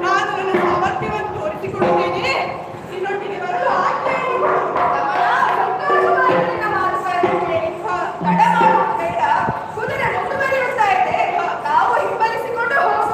ನಾನು ನನ್ನ ಸಾಮರ್ಥ್ಯವನ್ನು ತೋರಿಸಿಕೊಡುತ್ತೇನೆ. ನಿನ್ನೊಟ್ಟಿಗೆ ಬರಲು ಆಜ್ಞೆ ತಡ ಮಾಡುವುದು ಬೇಡ. ಕುದುರೆ ಮುಂದುವರಿಯುತ್ತಾ ಇದೆ. ನಾವು ಹಿಂಬಲಿಸಿಕೊಂಡು ಹೋಗೋಣ.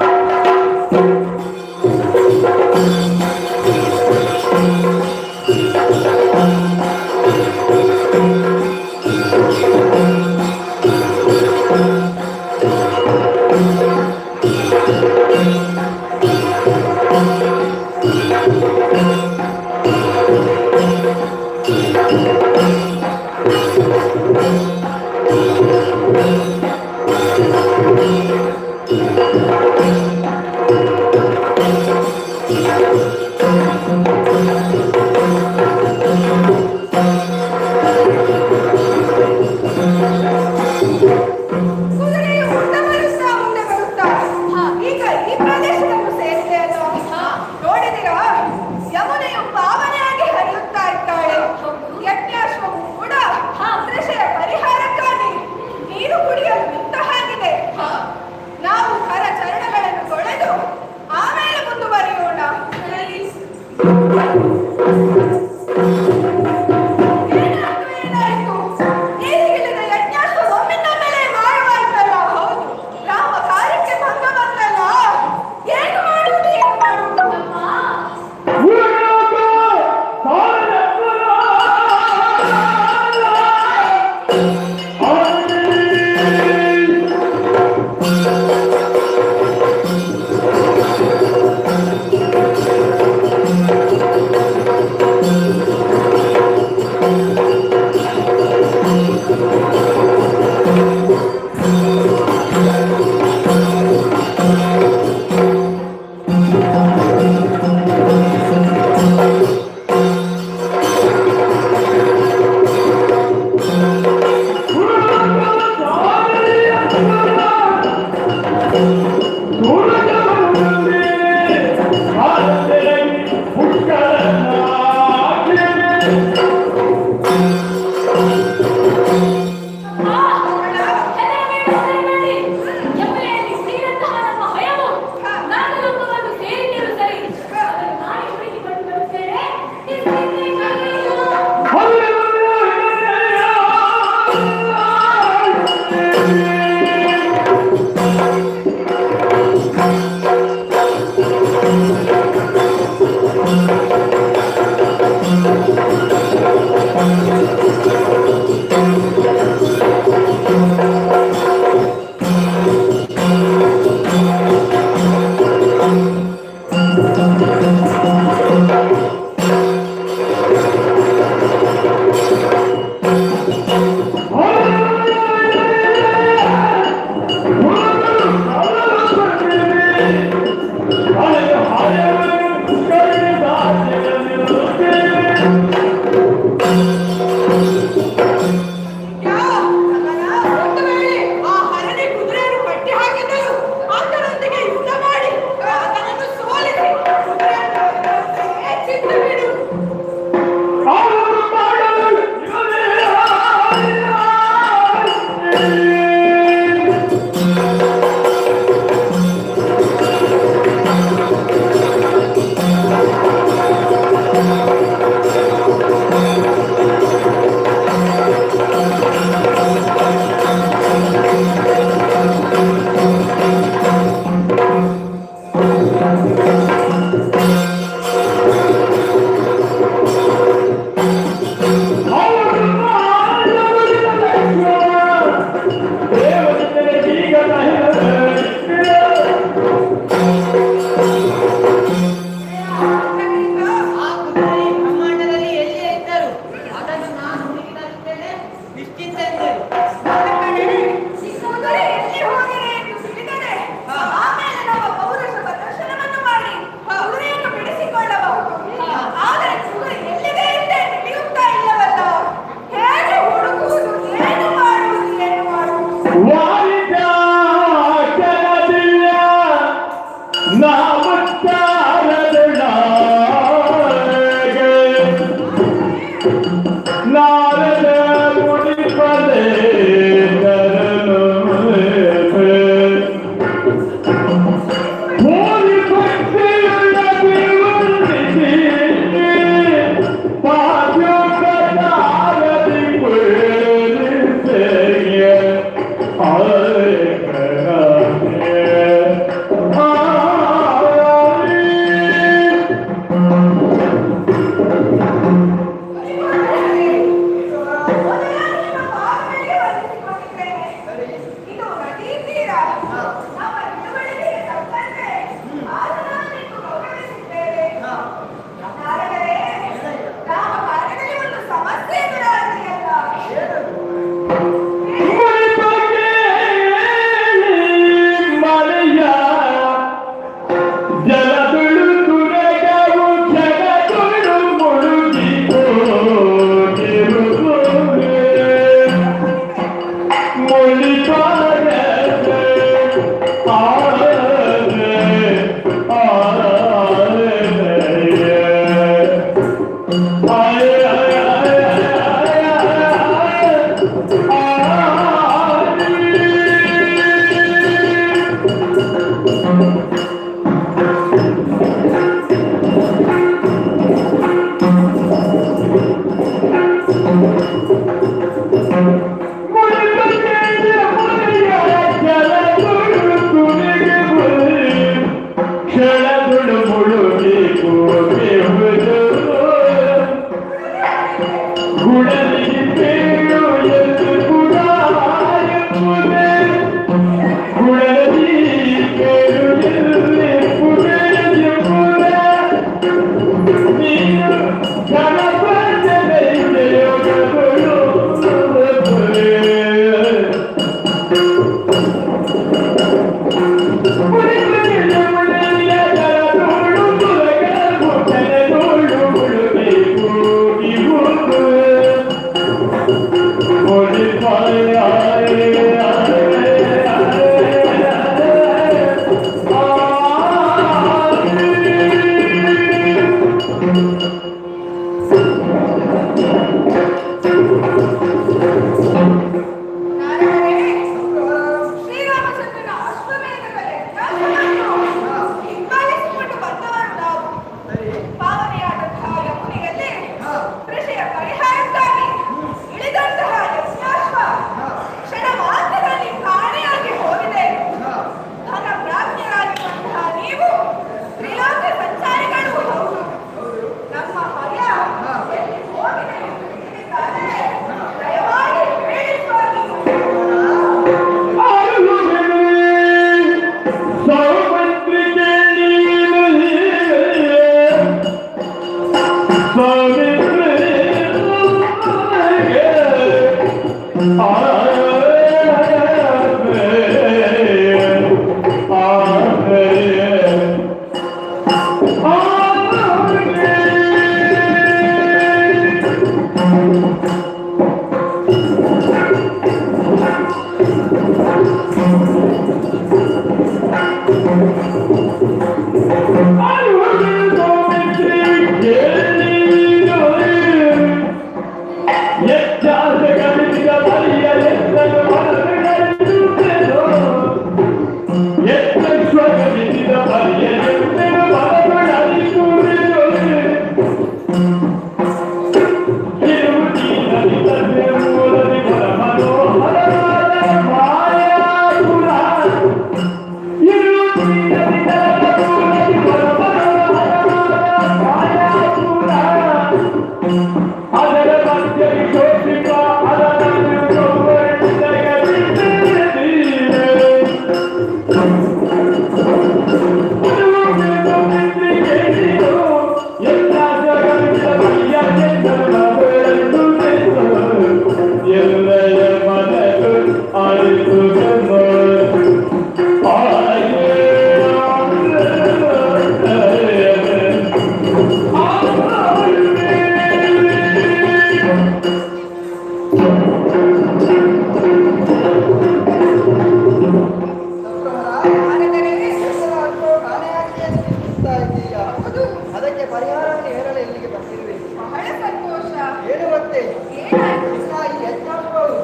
ಅದಕ್ಕೆ ಪರಿಹಾರವನ್ನು ಹೇಳಲು ಇಲ್ಲಿಗೆ ಬಂದಿರುವೆ. ಬಹಳ ಸಂತೋಷ. ಏನು ಗೊತ್ತೇ, ಏನಾಯ್ತು? ಈ ಯಜ್ಞಾಂಗಗಳು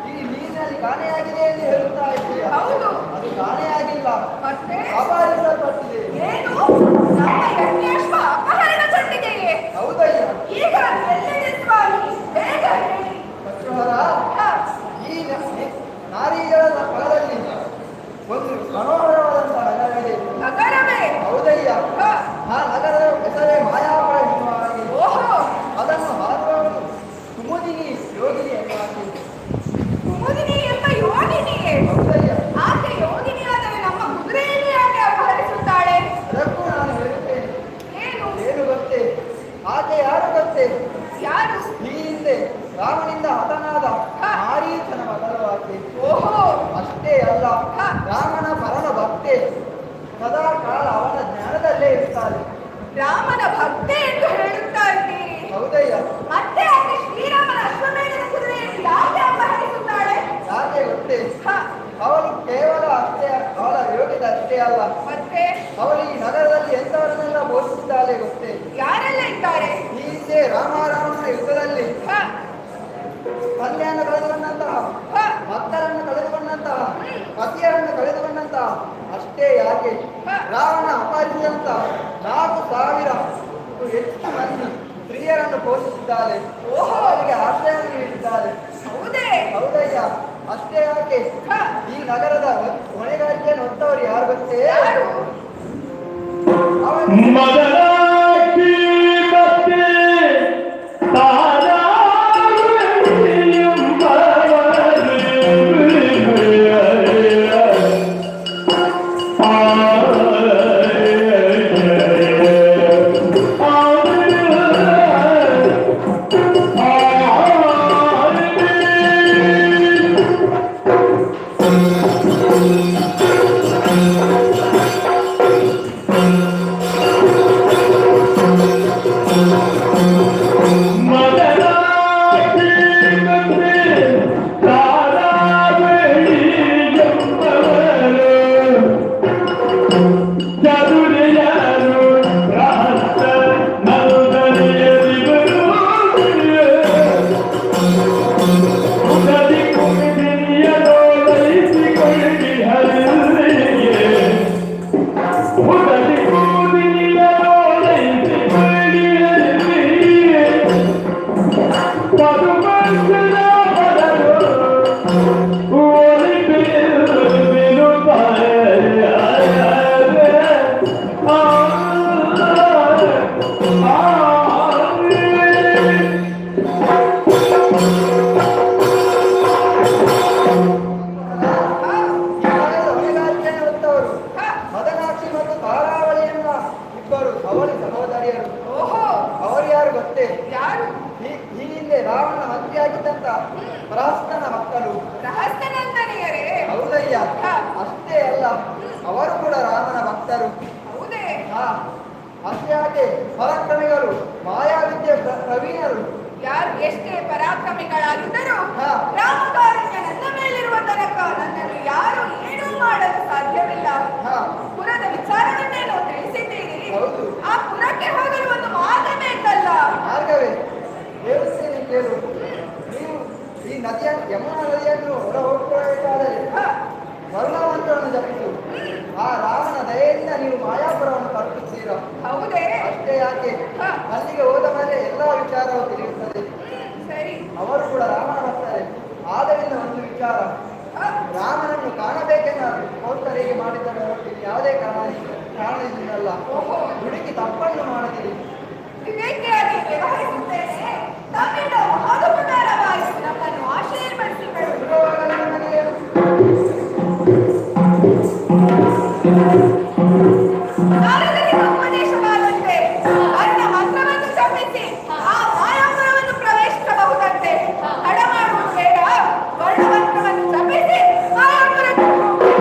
ಈ ನೀರಿನಲ್ಲಿ ಕಾಣೆಯಾಗಿದೆ ಎಂದು ಹೇಳುತ್ತಾ ಇದ್ದೀಯ. ಹೌದು. ಅದು ಕಾಣೆಯಾಗಿಲ್ಲ, ಮತ್ತೆ ಅಪಹರಿಸಲ್ಪಟ್ಟಿದೆ. ಏನು? ನಮ್ಮ ಯಜ್ಞಾಶ್ವ ಅಪಹರಣಗೊಂಡಿದೆಯೇ? ಹೌದಯ್ಯ. ಈಗ ಎಲ್ಲಿದೆ ಸ್ವಾಮಿ? ಬೇಗ ಹೇಳಿ. ಈ ನಾರೀಗಳ ಫಲದಲ್ಲಿ ಒಂದು ಮನೋಹರವಾದಂತಹ ನಗರವಿದೆ. ನಗರವೇ? ಹೌದಯ್ಯ. ಆ ನಗರದ ಹೆಸರೇ ಮಾಯಾಪುರ ಎನ್ನುವಾಗಿ. ಓಹೋ. ಅದನ್ನು ಹಾಡುವವನು ಕುಮುದಿನಿ ಯೋಗಿನಿ ಎನ್ನುವಾಗಿ. ಕುಮುದಿನಿ ಎಂಬ ಯೋಗಿನಿಯೇ? ಹೌದಯ್ಯ. ಆಕೆ ಯೋಗಿನಿಯಾದರೆ ನಮ್ಮ ಕುದುರೆಯಲ್ಲಿ ಯಾಕೆ ಅಪಹರಿಸುತ್ತಾಳೆ? ಅದಕ್ಕೂ ನಾನು ಹೇಳುತ್ತೇನೆ. ಏನು? ಏನು ಗೊತ್ತೇ, ಆಕೆ ಯಾರು ಗೊತ್ತೇ? ಯಾರು? ಈ ಹಿಂದೆ ರಾಮನಿಂದ ಹತನಾದ ಮಾರೀಚನ ಮಗಳವಾಕೆ. ಓಹೋ. ಅಷ್ಟೇ ಅಲ್ಲ, ರಾಮನ ಪರಮ ಭಕ್ತೆ, ಸದಾ ಕಾಲ ಅವನ ಜ್ಞಾನದಲ್ಲೇ ಇರ್ತಾಳೆ. ರಾಮನ ಭಕ್ತೆ ಎಂದು ಹೇಳುತ್ತಾ ಇದ್ದೀರಿ? ಹೌದಯ್ಯ. ಮತ್ತೆ ಆಕೆ ಶ್ರೀರಾಮನ ಅಶ್ವಮೇಧದ ಕುದುರೆಯನ್ನು ಯಾಕೆ ಅಪಹರಿಸುತ್ತಾಳೆ? ಯಾಕೆ ಗೊತ್ತೇ, ಅವಳು ಕೇವಲ ಅಷ್ಟೇ, ಅವಳ ಯೋಗ್ಯತೆ ಅಷ್ಟೇ ಅಲ್ಲ, ಮತ್ತೆ ಅವಳು ಈ ನಗರದಲ್ಲಿ ಎಂತವರನ್ನೆಲ್ಲ ಬೋಧಿಸಿದ್ದಾಳೆ ಗೊತ್ತೇ? ಯಾರೆಲ್ಲ ಇದ್ದಾರೆ? ಈ ಹಿಂದೆ ರಾಮನ ಯುದ್ಧದಲ್ಲಿ ಕಲ್ಯಾಣ ಕಳೆದುಕೊಂಡಂತಹ, ಭಕ್ತರನ್ನು ಕಳೆದುಕೊಂಡಂತಹ, ಪತಿಯರನ್ನು ಕಳೆದುಕೊಂಡಂತಹ, ಅಷ್ಟೇ ಯಾಕೆ ರಾವಣ ಅಪಹರಿಸಿದಂತಹ 4,000 ಹೆಚ್ಚು ಮಂದಿ ಸ್ತ್ರೀಯರನ್ನು ಪೋಷಿಸಿದ್ದಾಳೆ. ಅವರಿಗೆ ಆಶ್ರಯವನ್ನು ನೀಡಿದ್ದಾಳೆ. ಹೌದೇ? ಹೌದಯ್ಯ. ಅಷ್ಟೇ ಯಾಕೆ ಈ ನಗರದ ಹೊಣೆಗಾರಿಕೆಯನ್ನು ಹೊತ್ತವರು ಯಾರು ಗೊತ್ತೇ? ಅಷ್ಟೇ ಯಾಕೆ ಪರಾಕ್ರಮಿಗಳು ಮಾಯಾವಿದ್ಯೆ ಪ್ರವೀಣರು. ಯಾರು ಎಷ್ಟೇ ಪರಾಕ್ರಮಿಗಳಾಗಿದ್ದರೂ ಹಾ. ರಾಮಕಾರುಣ್ಯ ನನ್ನ ಮೇಲಿರುವ ತನಕ ನನ್ನನ್ನು ಯಾರು ಏನೂ ಮಾಡಲು ಸಾಧ್ಯವಿಲ್ಲ. ಹಾ. ಪುರದ ವಿಚಾರವನ್ನೇನೋ ತಿಳಿಸಿದ್ದೀರಿ. ಹೌದು. ಆ ಪುರಕ್ಕೆ ಹೋಗಲು ಒಂದು ಮಾರ್ಗ ಬೇಕಲ್ಲ. ಮಾರ್ಗವೇ ಹೇಳುತ್ತೇನೆ ಕೇಳು. ನೀವು ಈ ನದಿಯ ಯಮುನಾ ನದಿಯನ್ನು ಹೊರ ಹೋಗ್ಕೊಳ್ಬೇಕಾದರೆ ವರ್ಣಮಂತ್ರವನ್ನು ಜಪಿಸು. ಆ ರಾಮನ ದಯೆಯಿಂದ ನೀವು ಮಾಯಾಪುರವನ್ನು ತಲುಪುತ್ತೀರಾ. ಹೌದೇ? ಅಷ್ಟೇ ಯಾಕೆ ಹಾ. ಅಲ್ಲಿಗೆ ಹೋದ ಮೇಲೆ ಎಲ್ಲ ವಿಚಾರವು ತಿಳಿಯುತ್ತದೆ. ಸರಿ. ಅವರು ಕೂಡ ರಾಮನ ಭಕ್ತರೇ. ಆದ್ದರಿಂದ ಒಂದು ವಿಚಾರ, ರಾಮನನ್ನು ಕಾಣಬೇಕೆಂದು ಹೋಗ್ತರಿಗೆ ಮಾಡಿದರೆ ಯಾವುದೇ ಕಾರಣದಿಂದಲ್ಲ. ಹುಡುಕಿ ತಪ್ಪನ್ನು ಮಾಡದಿರಿ. ವಿವೇಕಿಯಾಗಿ ವ್ಯವಹರಿಸುತ್ತೇನೆ. ತಮ್ಮಿಂದ ಮಹೋಪಕಾರವಾಗಿ ನಮ್ಮನ್ನು ಆಶೀರ್ವದಿಸಿಕೊಳ್ಳು. ನಾರದರಿಗೆ ಉಪದೇಶವಾದಂತೆ ಅನ್ನ ಮಂತ್ರವನ್ನು ಜಪಿಸಿ ಆ ಮಾಯಾಪುರವನ್ನು ಪ್ರವೇಶಿಸಬಹುದಂತೆ. ತಡ ಮಾಡುವುದು ಬೇಡ. ವರ್ಣಮಂತ್ರವನ್ನು ಜಪಿಸಿ ಮಾಯಾಪುರಕ್ಕೆ ಹೋಗು.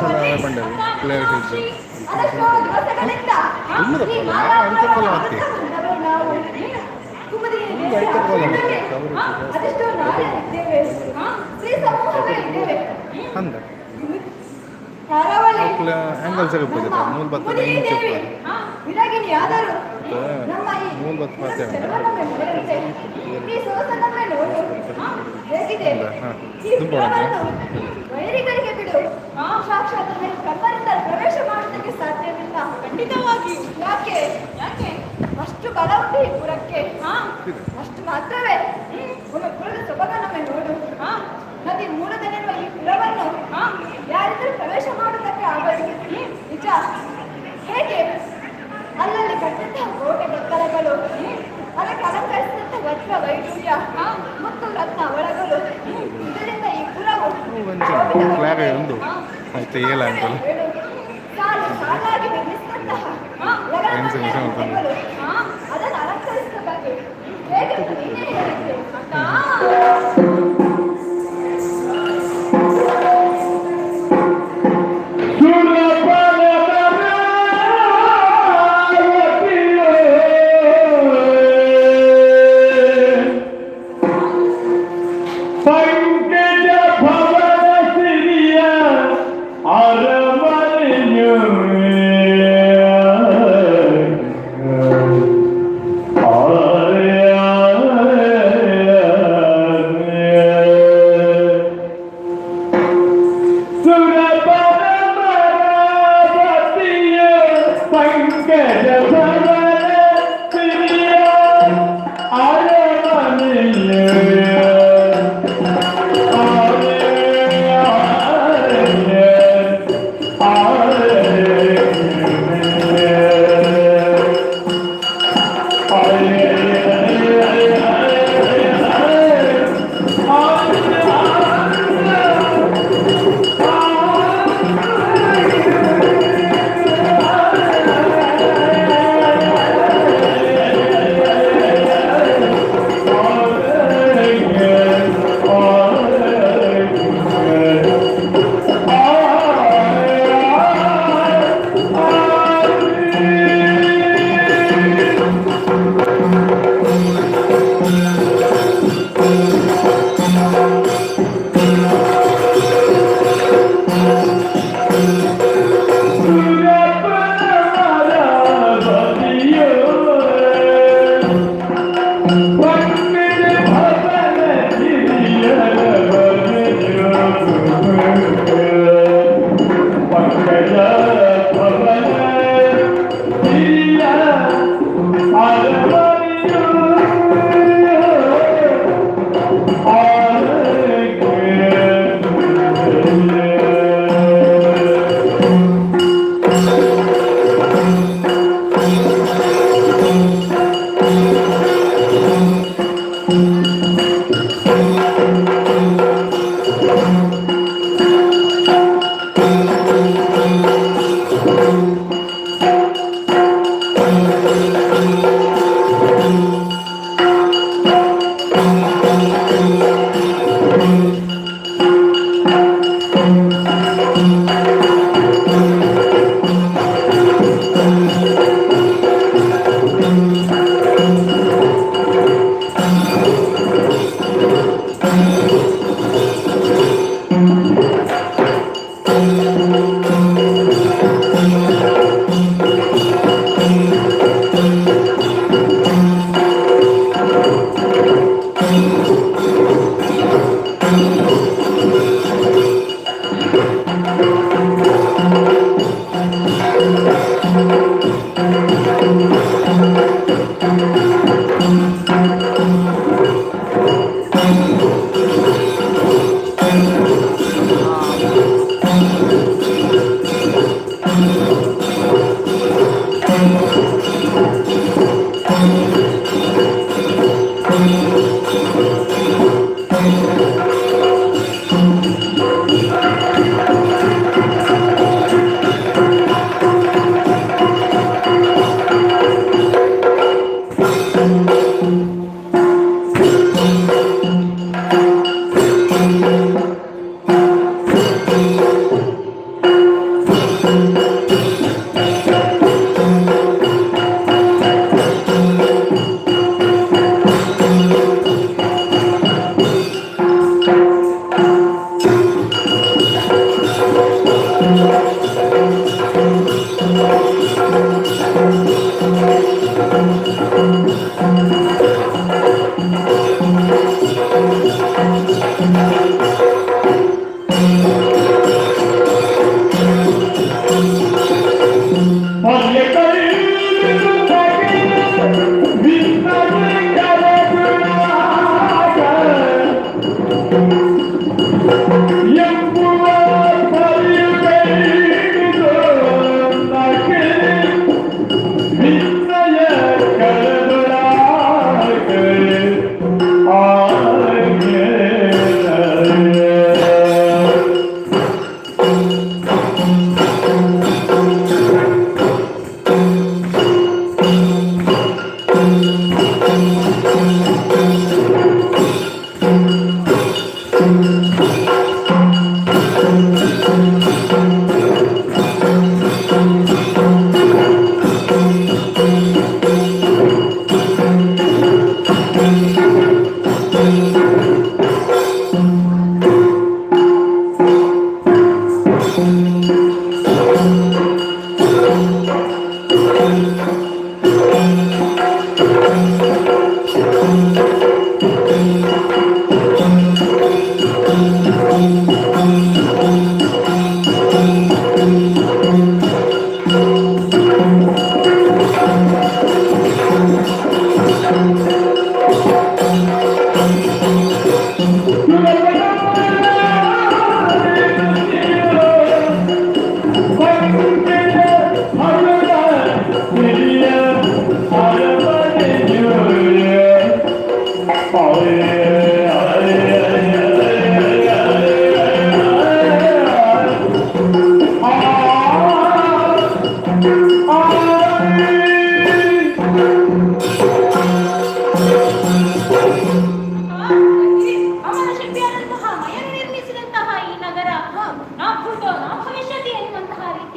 ಸಲ ಬಂಡರು ಪ್ಲೇಯರ್ ಅದೆಷ್ಟೋ ದಿವಸಗಳಿಂದ ತುಂಬ ಈ ತಪ್ಪಲ್ಲ, ಮಾನವನ ನಾವು ಅದಕ್ಕೆ ಬಂದವರು ನಾವು ಕುಮುದಿಯ ಒಂದು ಐತೆ ಕೋಲ ಮಾತ್ರ, ಅದೆಷ್ಟೋ ನಾವೆಲ್ಲಿದ್ದೇವೆ ಶ್ರೀ ಸಮೂಹವೇ ಇದ್ದೇವೆ ಅಂದ ಕರಾವಳಿ ಆ್ಯಂಗಲ್ ಸಿಗಬಹುದು ಮೂಲ ಬರ್ತದೆ ಏನು ಸಿಗ್ತದೆ ವಿರಾಗಿನಿಯಾದರೂ ಮತ್ತೆ ನಮ್ಮ ಈ ಮೂಲ ಬತ್ತ ಬರ್ತೇವೆ ಚೆಲುವನೊಮ್ಮೆ ನೋಡಿರುತ್ತೆ. ಈ ಸೊಗಸನ್ನೊಮ್ಮೆ ನೋಡು ಹೇಗಿದೆ ಹಾಂ ಈ ತುಂಬ ಪುರವನ್ನು ವೈರಿಗಳಿಗೆ ಬಿಡು ಸಾಕ್ಷಾತ್ ಕರ್ಮರಿಂದ ಪ್ರವೇಶ ಮಾಡುವುದಕ್ಕೆ ಸಾಧ್ಯವಿಲ್ಲ ಖಂಡಿತವಾಗಿ ಯಾಕೆ ಯಾಕೆ ಅಷ್ಟು ಬಲ ಉಂಟು ಈ ಪುರಕ್ಕೆ ಅಷ್ಟು ಮಾತ್ರವೇ ಒಮ್ಮೆ ಪುರದ ಸೊಬಗನೊಮ್ಮೆ ನೋಡು ನದಿ ಮೂಲದಲ್ಲಿರುವ ಈ ಪುರವನ್ನು ಯಾರಿದ್ರೂ ಪ್ರವೇಶ ಮಾಡುವುದಕ್ಕೆ ಆಗಲಿ ನಿಜ ಹೇಗೆ ಅಲ್ಲಲ್ಲಿ ಕಟ್ಟಿದ್ದ ಕೋಟೆ ಕೊತ್ತಲಗಳು ಅದಕ್ಕೆ ಅಲಂಕರಿಸಿದಂಥ ವಜ್ರ ವೈಡೂರ್ಯ ಮತ್ತು ರತ್ನ ಒಳಗಳು ಇದರಿಂದ ಈ ಪುರವು ಕ್ಲಾರ ಒಂದು ಆಯ್ತು ಏಲ ಅಂತಲ್ಲ ಸಾಲು ಸಾಲಾಗಿ ನಿರ್ಮಿಸಿದಂತಹ ಲಗಡಬಂದಿಗಳು, ಅದನ್ನು ಅಲಂಕರಿಸಿದ ಬಗ್ಗೆ ಹೇಗೆ ನೀನೇ ಹೇಳಿದ್ದೆ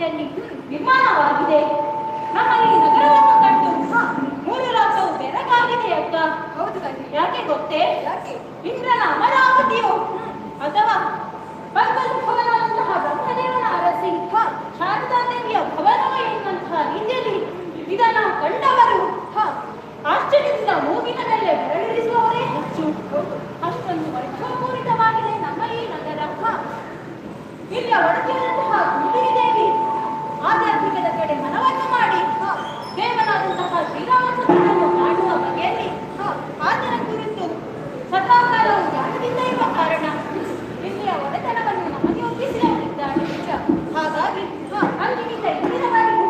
ರೀತಿಯಲ್ಲಿ ನಿರ್ಮಾಣವಾಗಿದೆ. ನಮ್ಮ ಈ ನಗರವನ್ನು ಕಂಡು 3 ಲೋಕವು ಬೆರಗಾಗಿದೆ ಅಕ್ಕ. ಹೌದು ತಂಗಿ. ಯಾಕೆ ಗೊತ್ತೇ? ಯಾಕೆ? ಇಂದ್ರನ ಅಮರಾವತಿಯು ಅಥವಾ ಬಲ್ಬಲ್ ಭವನವಂತಹ ಬ್ರಹ್ಮದೇವನ ಅರಸಿ ಶಾರದಾದೇವಿಯ ಭವನವ ಎನ್ನುವಂತಹ ರೀತಿಯಲ್ಲಿ ಇದನ್ನು ಕಂಡವರು ಆಶ್ಚರ್ಯದಿಂದ ಮೂಗಿನ ಮೇಲೆ ಬೆರಳಿರಿಸುವವರೇ ಹೆಚ್ಚು. ಅಷ್ಟೊಂದು ವೈಭವಪೂರಿತವಾಗಿದೆ ನಮ್ಮ ಈ ನಗರ. ಇಲ್ಲಿಯ ಒಡತಿಯಾದಂತಹ ಕುಂದಿರಿ ದೇವಿ ಆಧ್ಯಾತ್ಮಿಕದ ಕಡೆ ಮನವನ್ನು ಮಾಡಿ ದೇವನಾದಂತಹ ಶ್ರೀರಾಮಚಂದ್ರನನ್ನು ಕಾಣುವ ಬಗೆಯಲ್ಲಿ ಆತನ ಕುರಿತು ಸದಾಕಾಲವು ಜ್ಞಾನದಿಂದ ಇರುವ ಕಾರಣ ಇಲ್ಲಿಯ ಒಡೆತನವನ್ನು ನಮಗೆ ಒಪ್ಪಿಸಿಕೊಂಡಿದ್ದಾಳೆ. ಹಾಗಾಗಿ ಅಲ್ಲಿಗಿಂತ ಇಂದಿನವರೆಗೂ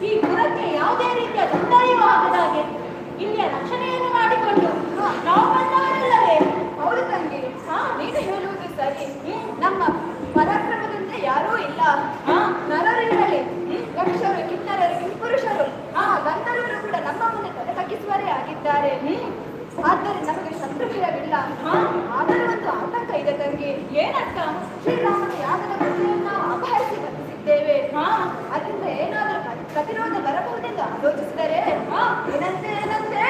ಈ ಪುರಕ್ಕೆ ಯಾವುದೇ ರೀತಿಯ ತೊಂದರೆಯೂ ಆಗದಾಗೆ ಇಲ್ಲಿಯ ರಕ್ಷಣೆಯನ್ನು ಮಾಡಿಕೊಂಡು ನಾವು ಬಂದವರಲ್ಲವೇ? ಹೌದು ತಂಗಿ, ನೀನು ಹೇಳುವುದು ಸರಿ. ನಮ್ಮ ಪರಾಕ್ರಮದಿಂದ ಯಾರೂ ಇಲ್ಲ. ನರರು ಇರಲಿ, ಯಕ್ಷರು, ಕಿನ್ನರರು, ಕಿಂಪುರುಷರು, ಗಂಧರ್ವರು ಕೂಡ ನಮ್ಮ ಮುಂದೆ ತಲೆ ತಗ್ಗಿಸುವರೇ ಆಗಿದ್ದಾರೆ. ಆದರೆ ನಮಗೆ ಶತ್ರುಭಯವಿಲ್ಲ. ಆದರೂ ಒಂದು ಆತಂಕ ಇದೆ ತಂಗಿ. ಏನಕ್ಕ? ಶ್ರೀರಾಮನ ಯಾಗದ ಪ್ರತಿಯನ್ನು ನಾವು ಅಪಹರಿಸಿ ಬಂದಿದ್ದೇವೆ. ಅದರಿಂದ ಏನಾದರೂ ಪ್ರತಿರೋಧ ಬರಬಹುದೆಂದು ಆಲೋಚಿಸಿದರೆ ಏನಂತೆ ಏನಂತೆ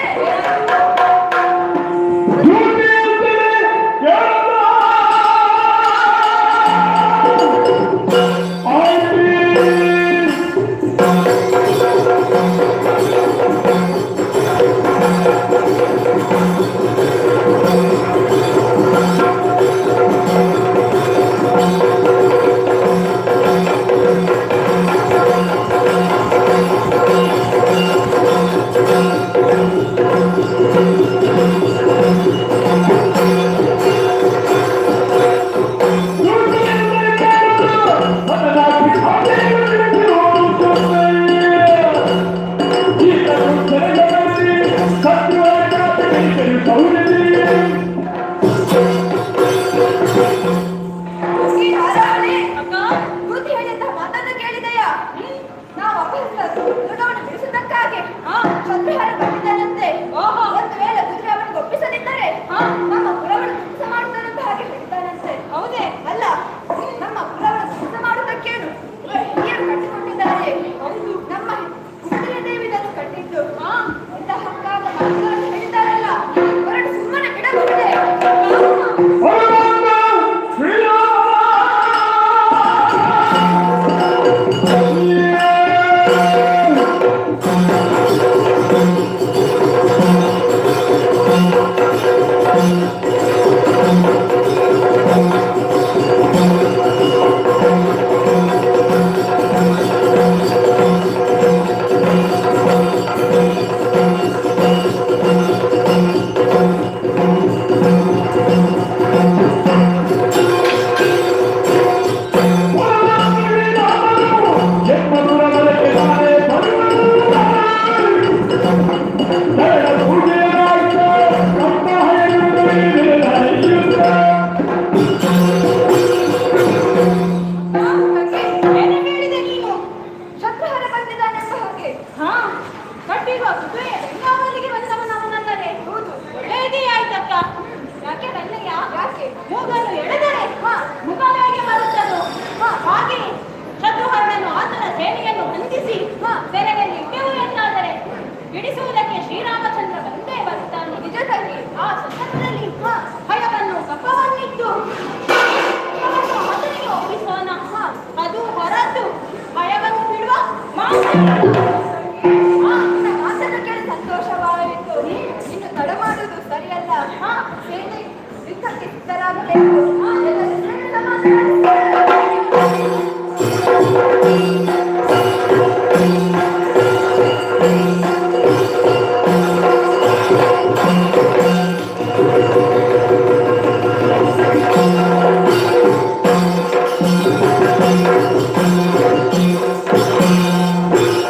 ಸಂತೋಷವಾಯಿತು. ಇನ್ನು ತಡ ಮಾಡುವುದು ಸರಿಯಲ್ಲ. ಸೇನೆ ಯುದ್ಧಕ್ಕೆ ಸಿದ್ಧರಾಗಬೇಕು.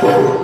Thank you.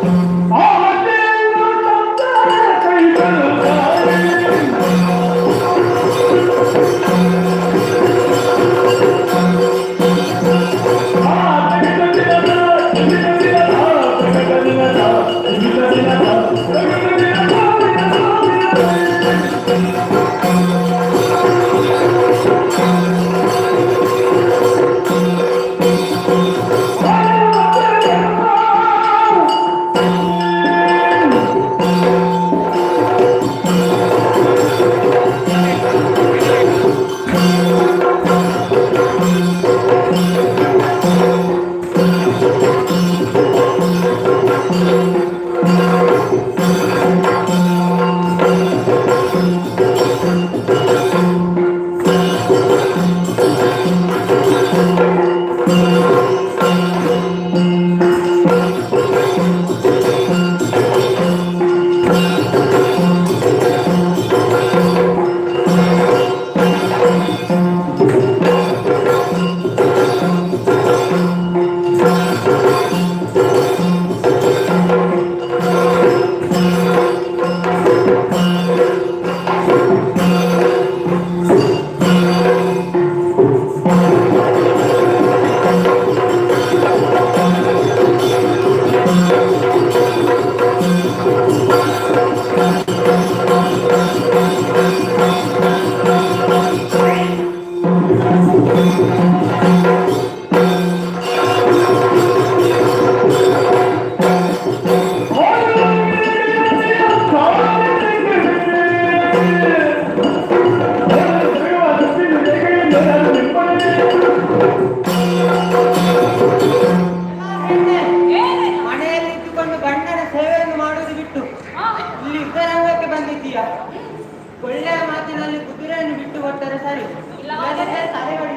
ಮಾರ್ಗದಲ್ಲಿ ಕುದುರೆಯನ್ನು ಬಿಟ್ಟು ಕೊಟ್ಟರೆ ಸರಿ, ಇಲ್ಲವಾದರೆ ತಲೆ ಹೊಡಿ.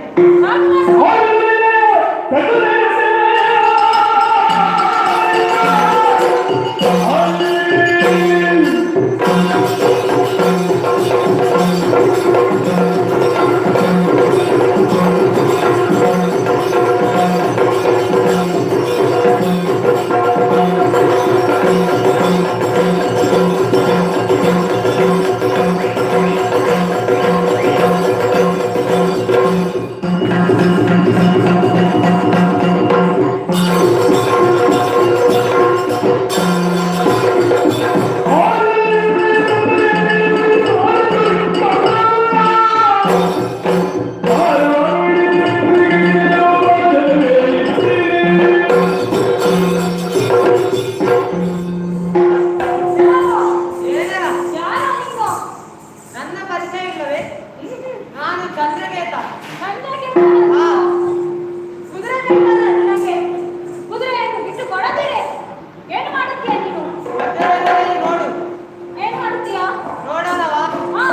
ನನ್ನ ಪರಿಚಯ ಇಲ್ಲವೇ? ನಾನು ಚಂದ್ರಕೇತ. ಕುದುರೆಯನ್ನು ಬಿಟ್ಟು ಕೊಡದಿರಿ. ಏನು ಮಾಡುತ್ತೀಯ ನೀನು? ನೋಡು. ಏನು ಮಾಡುತ್ತೀಯಾ? ನೋಡೋಣವಾ? ಹಾ.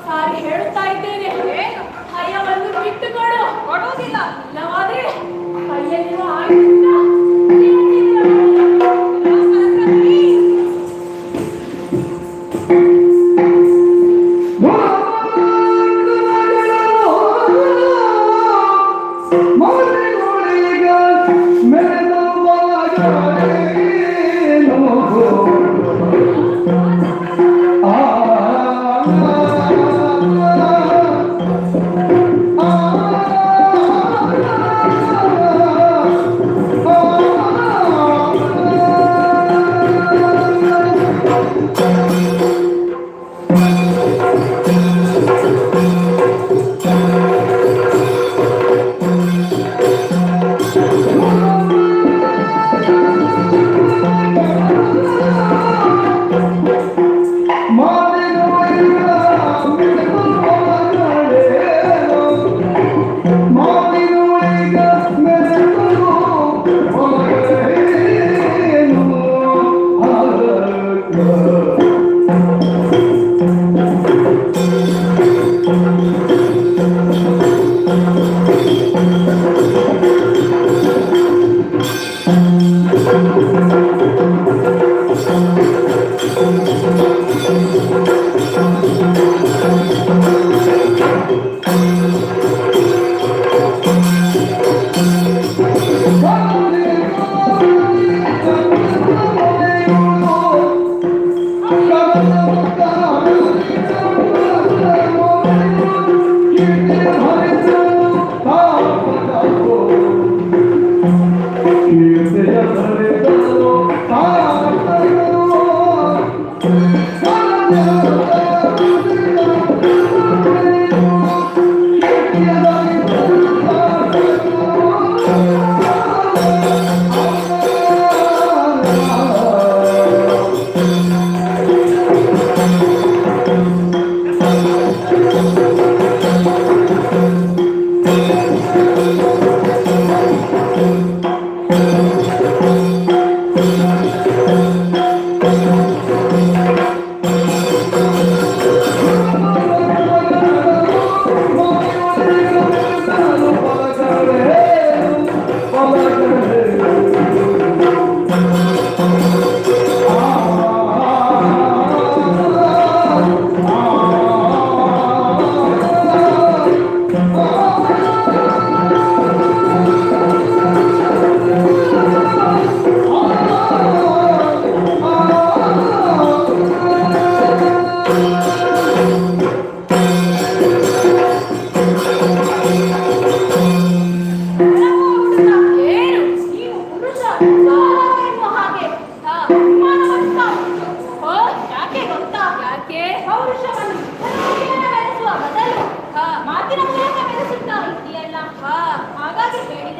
ಸಾರಿ ಹೇಳುತ್ತಾ ಇದ್ದೇನೆ, ಹಯ್ಯವನ್ನು ಬಿಟ್ಟುಕೊಡು. ಕೊಡುವುದಿಲ್ಲ, ಇಲ್ಲವಾದ್ರೆ ಕೈಯಲ್ಲಿರುವ ಆಯುಧ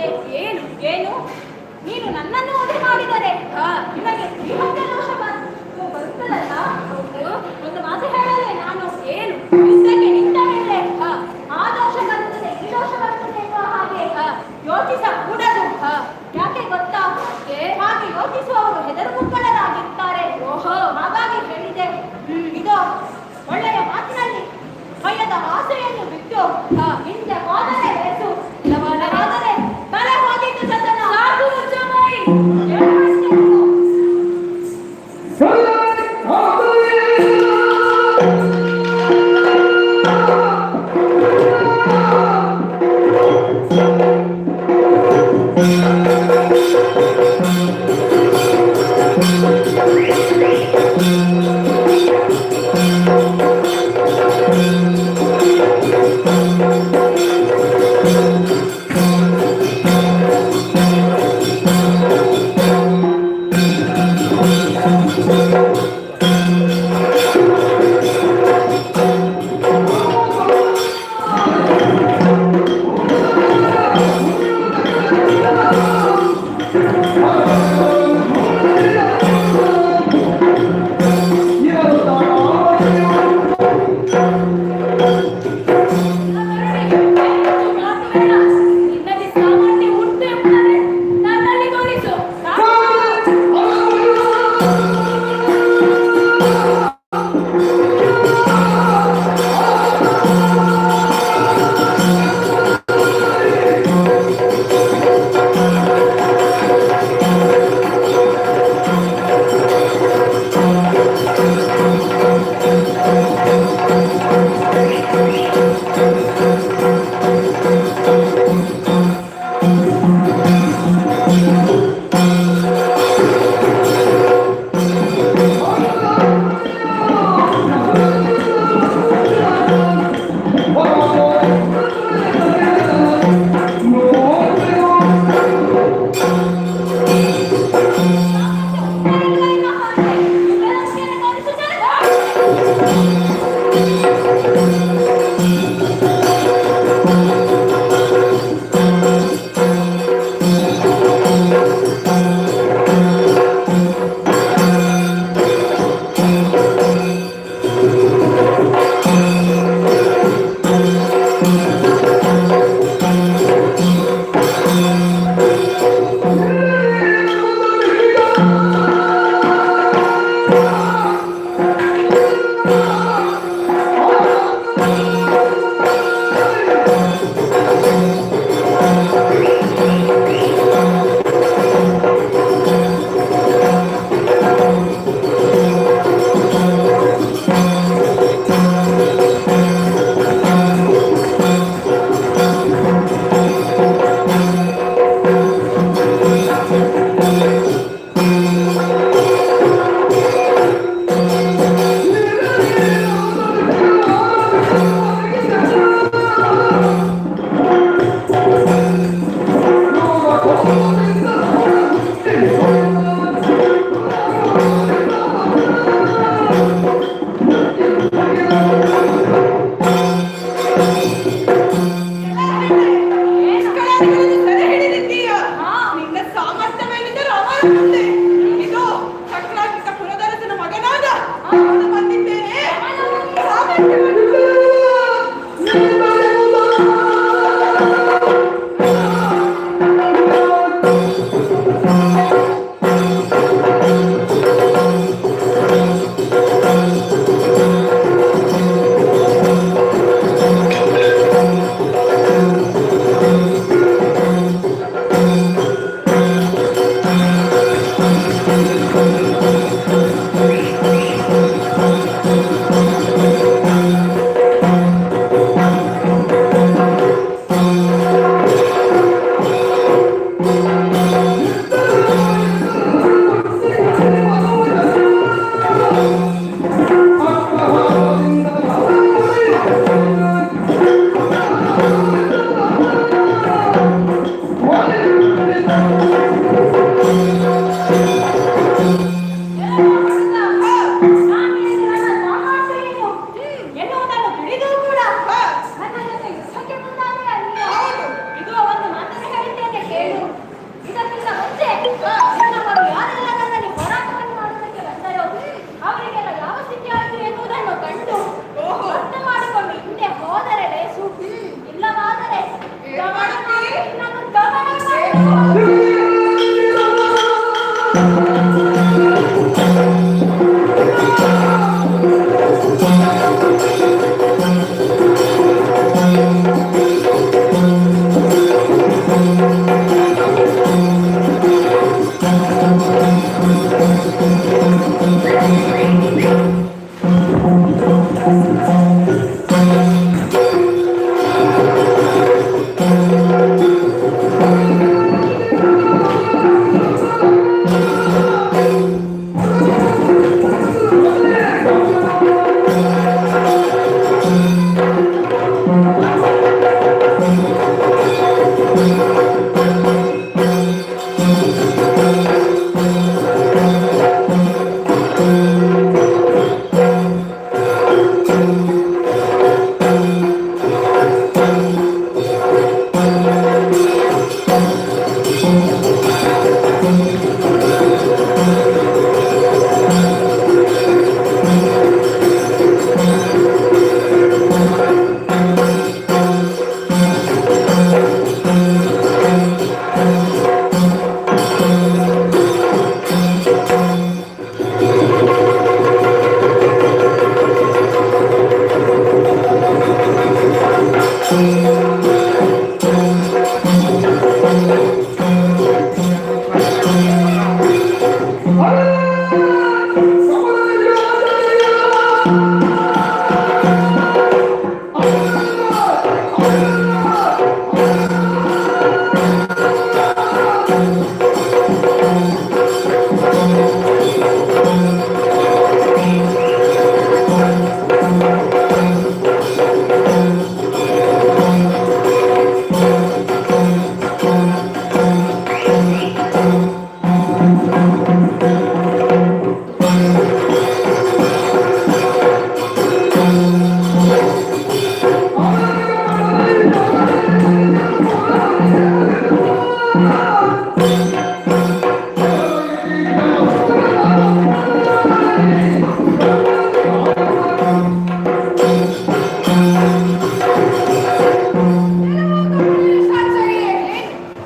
ಹೇಳಿದೆ. ಏನು ಏನು? ನೀನು ನನ್ನನ್ನು ಮದುವೆ ಮಾಡಿದರೆ ನಿನಗೆ ಶ್ರೀಮಂತ ದೋಷ ಬರುತ್ತದಲ್ಲ. ಒಂದು ಮಾತು ಹೇಳಲೆ ನಾನು. ಏನು? ಯುದ್ಧಕ್ಕೆ ನಿಂತ ಮೇಲೆ ಆ ದೋಷ ಬರುತ್ತದೆ, ಈ ದೋಷ ಬರುತ್ತದೆ ಎನ್ನುವ ಹಾಗೆ ಯೋಚಿಸಕೂಡದು. ಯಾಕೆ ಗೊತ್ತಾ? ಹಾಗೆ ಯೋಚಿಸುವವರು ಹೆದರು ಮುಕ್ಕಳರಾಗಿರ್ತಾರೆ. ಓಹೋ, ಹಾಗಾಗಿ ಹೇಳಿದೆ. ಇದು ಒಳ್ಳೆಯ ಮಾತಿನಲ್ಲಿ ಭಯದ ಆಸೆಯನ್ನು ಬಿಟ್ಟು ಹಿಂದೆ ಹೋದರೆ ರೇಸು, ಇಲ್ಲವಾದರೆ ತಲೆ ಹೋಗಿದ್ದು ಸದನ. ಸಾಕು ಮುಚ್ಚಮಾಯಿ.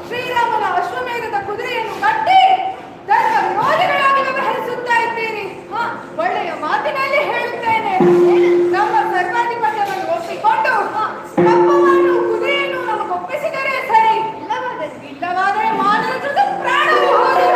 ಶ್ರೀರಾಮನ ಅಶ್ವಮೇಧದ ಕುದುರೆಯನ್ನು ಕಟ್ಟಿ ಧರ್ಮ ವಿರೋಧಿಗಳಾಗಿ ವ್ಯವಹರಿಸುತ್ತಾ ಇದ್ದೀರಿ. ಒಳ್ಳೆಯ ಮಾತಿನಲ್ಲಿ ಹೇಳುತ್ತೇನೆ, ನಮ್ಮ ಸರ್ವಾಧಿಪತ್ಯವನ್ನು ಒಪ್ಪಿಕೊಂಡು ಕಪ್ಪವನ್ನು ಕುದುರೆಯನ್ನು ನಮಗೊಪ್ಪಿಸಿದರೆ ಸರಿ, ಇಲ್ಲವಾದರೆ ಮಾನವ ಜೊತೆ ಪ್ರಾಣವು ಹೋದರೆ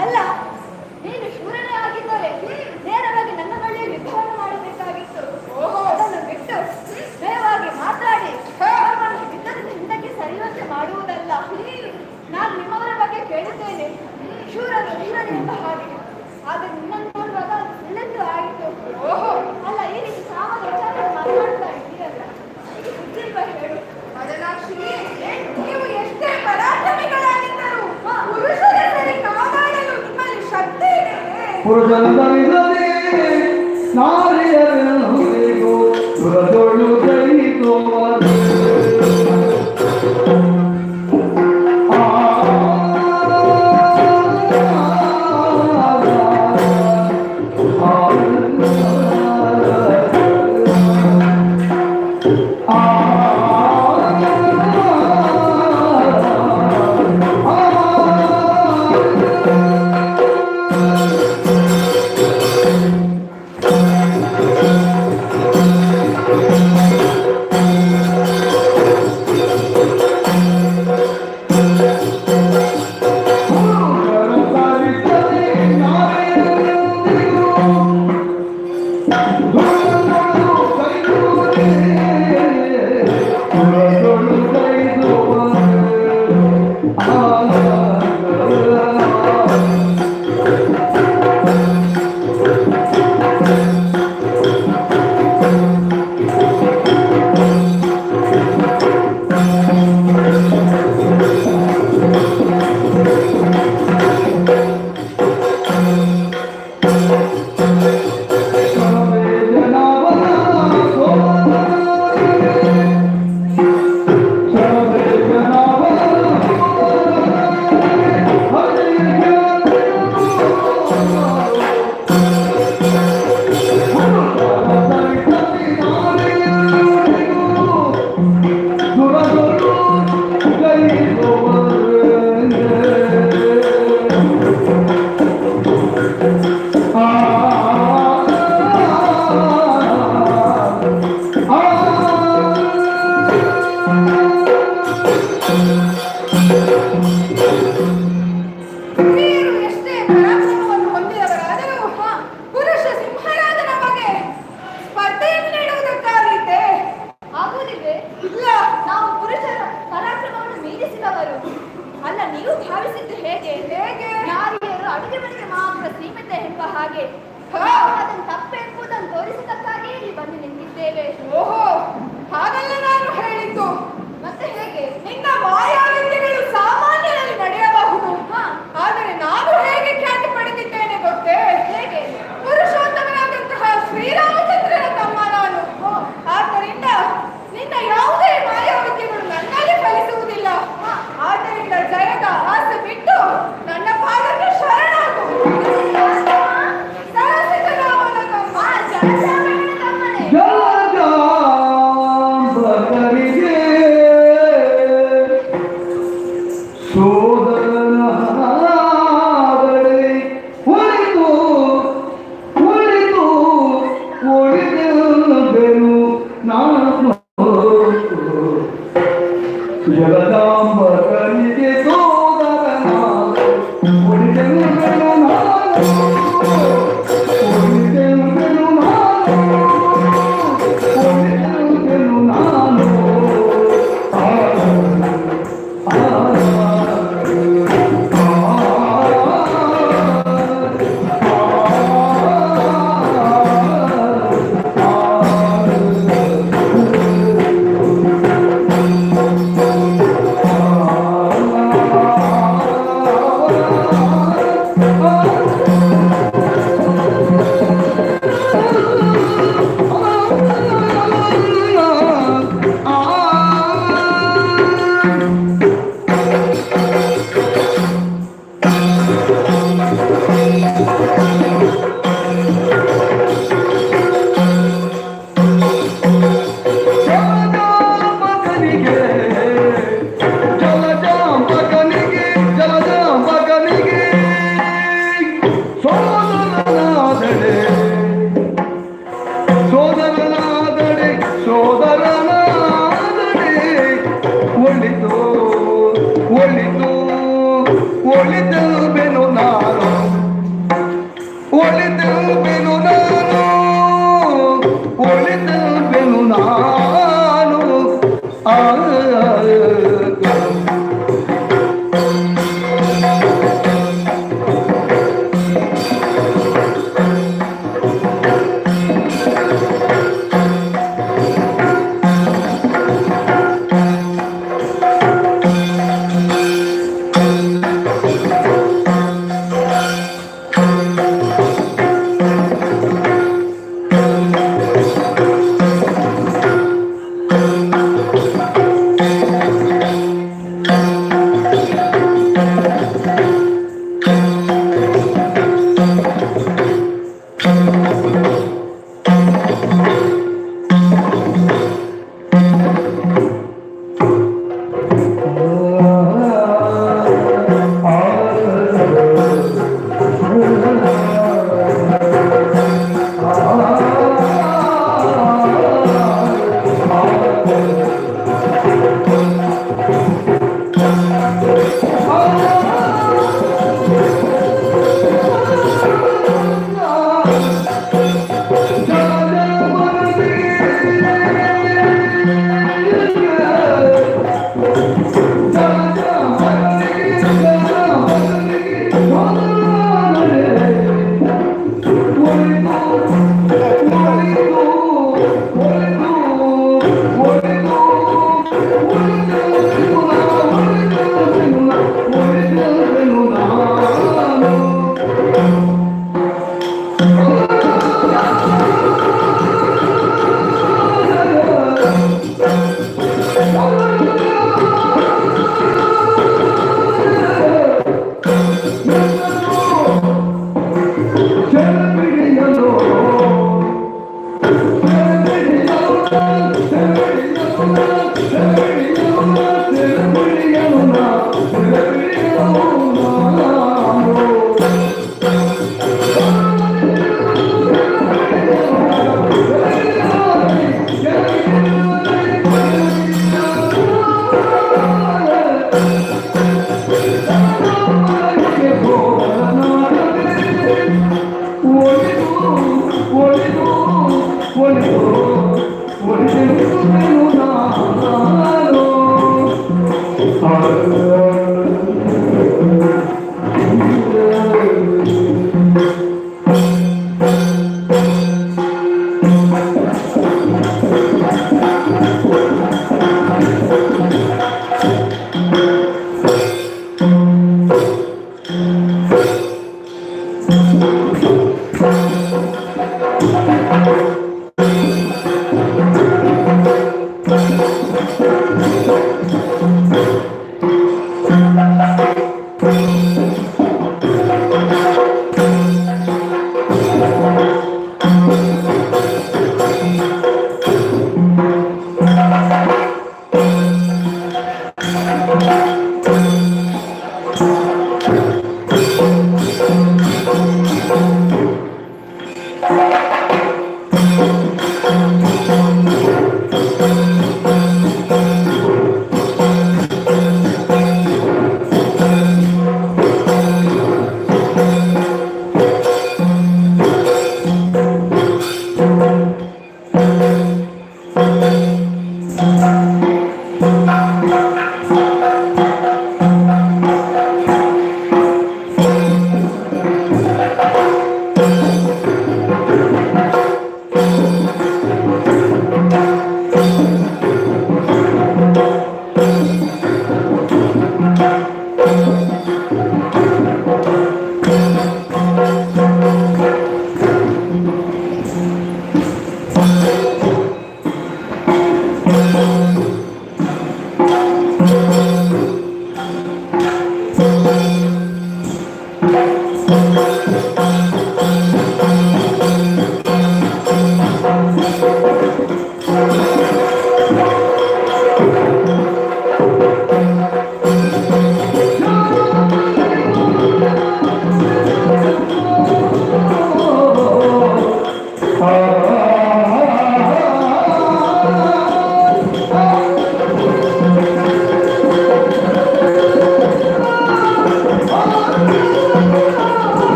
ಅಲ್ಲ, ನೀನು ಶೂರನೇ ಆಗಿದ್ದರೆ ನೇರವಾಗಿ ನನ್ನ ಬಳಿ ಯುದ್ಧವನ್ನು ಮಾಡಬೇಕಾಗಿತ್ತು. ಅದನ್ನು ಬಿಟ್ಟು ನೇರವಾಗಿ ಮಾತಾಡಿ ಯುದ್ಧದಿಂದ ಹಿಂದಕ್ಕೆ ಸರಿಯುವಂತೆ ಮಾಡುವುದಲ್ಲ. ನಾನು ನಿಮ್ಮವರ ಬಗ್ಗೆ ಕೇಳಿದ್ದೇನೆ, ಶೂರರು ಧೀರರು ಎಂಬ ಹಾಗೆ. ಆದರೆ ನಿನ್ನನ್ನು ನೋಡುವಾಗ ಸುಳ್ಳೆಂದು ಆಯಿತು. ಅಲ್ಲ, ಈ ರೀತಿ ಸಾಮಾನ್ಯ ವಿಚಾರ ಮಾತನಾಡ್ತಾ ಇದ್ದೀರಲ್ಲ, ಇದು ಬುದ್ಧಿಲ್ವ ಹೇಳು? ಮದನಾಕ್ಷಿ, ನೀವು ಎಷ್ಟೇ ಪರಾಕ್ರಮಿಗಳಾಗಿದ್ದರು ಪುರುಷರ ಸರಿ ಕಾದಾಡಲು ನಿಮ್ಮಲ್ಲಿ ಶಕ್ತಿ ಇದೆ. ಪುರುಷನಿಲ್ಲದೆ ನಾರಿಯರೆಲ್ಲರಿಗೂ ಪುರದೊಳು ಜಯಿಸುವ ಜಗದಾಂಬಕನಿಗೆ ಸೋದರನಾದ ಉಳಿದೆನು ನಾನು ಉಳಿದೆನು ನಾನು ಉಳಿದೆನು ನಾನು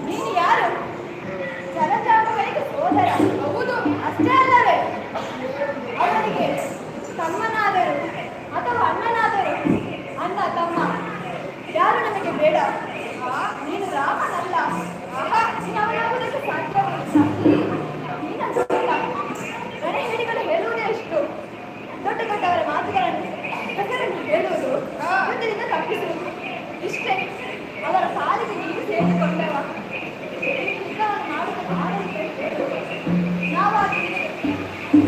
ನೀನು ಯಾರು? ಜಲಜಾಂಬಗಳಿಗೆ ಸೋದರ. ಹೌದು, ಅಷ್ಟೇ ಅಲ್ಲವೇ ಅವನಿಗೆ ತಮ್ಮನಾದರು ಅಥವಾ ಅಣ್ಣನಾದರು. ಅಣ್ಣ ತಮ್ಮ ಯಾರು ನಮಗೆ ಬೇಡ. ನೀನು ರಾಮನಲ್ಲ. ನೀನು ಅವನಾಗುವುದಕ್ಕೆ ಸಾಧ್ಯವಿಲ್ಲ. ನೀನಂತ ಗಣೆ ಹಿಡಿಗಳು ಹೇಳುವುದೇ ಅಷ್ಟು. ದೊಡ್ಡ ದೊಡ್ಡವರ ಮಾತುಗಳನ್ನು ಹೆಸರನ್ನು ಹೇಳುವುದು, ಯುದ್ಧದಿಂದ ತಪ್ಪಿಸುವುದು ಇಷ್ಟೇ. ಅವರ ಪಾಲಿಗೆ ನೀವು ಸೇರಿಕೊಂಡವ. ಯುದ್ಧವನ್ನು ಮಾಡುವುದಕ್ಕೆ ಆಡಳಿತ ನಾವಾಗಿ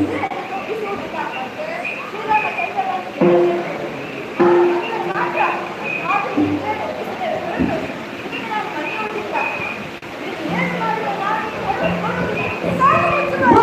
ಇದನ್ನು ತಪ್ಪಿಸುವುದಿಲ್ಲ. ಶ್ರೀರಾಮ ಚಂದ್ರವನ್ನು ಮಾತ್ರ ಮಾತು ನಿಜವೇ ತಪ್ಪಿಸುತ್ತೇವೆ ಹೊರತು ಇದನ್ನು ನಾನು ಮರೆಯುವುದಿಲ್ಲ. ನೀನು ಏನು ಮಾಡಿದ ನಾನು ಸಾಕು ಮುಚ್ಚುವ.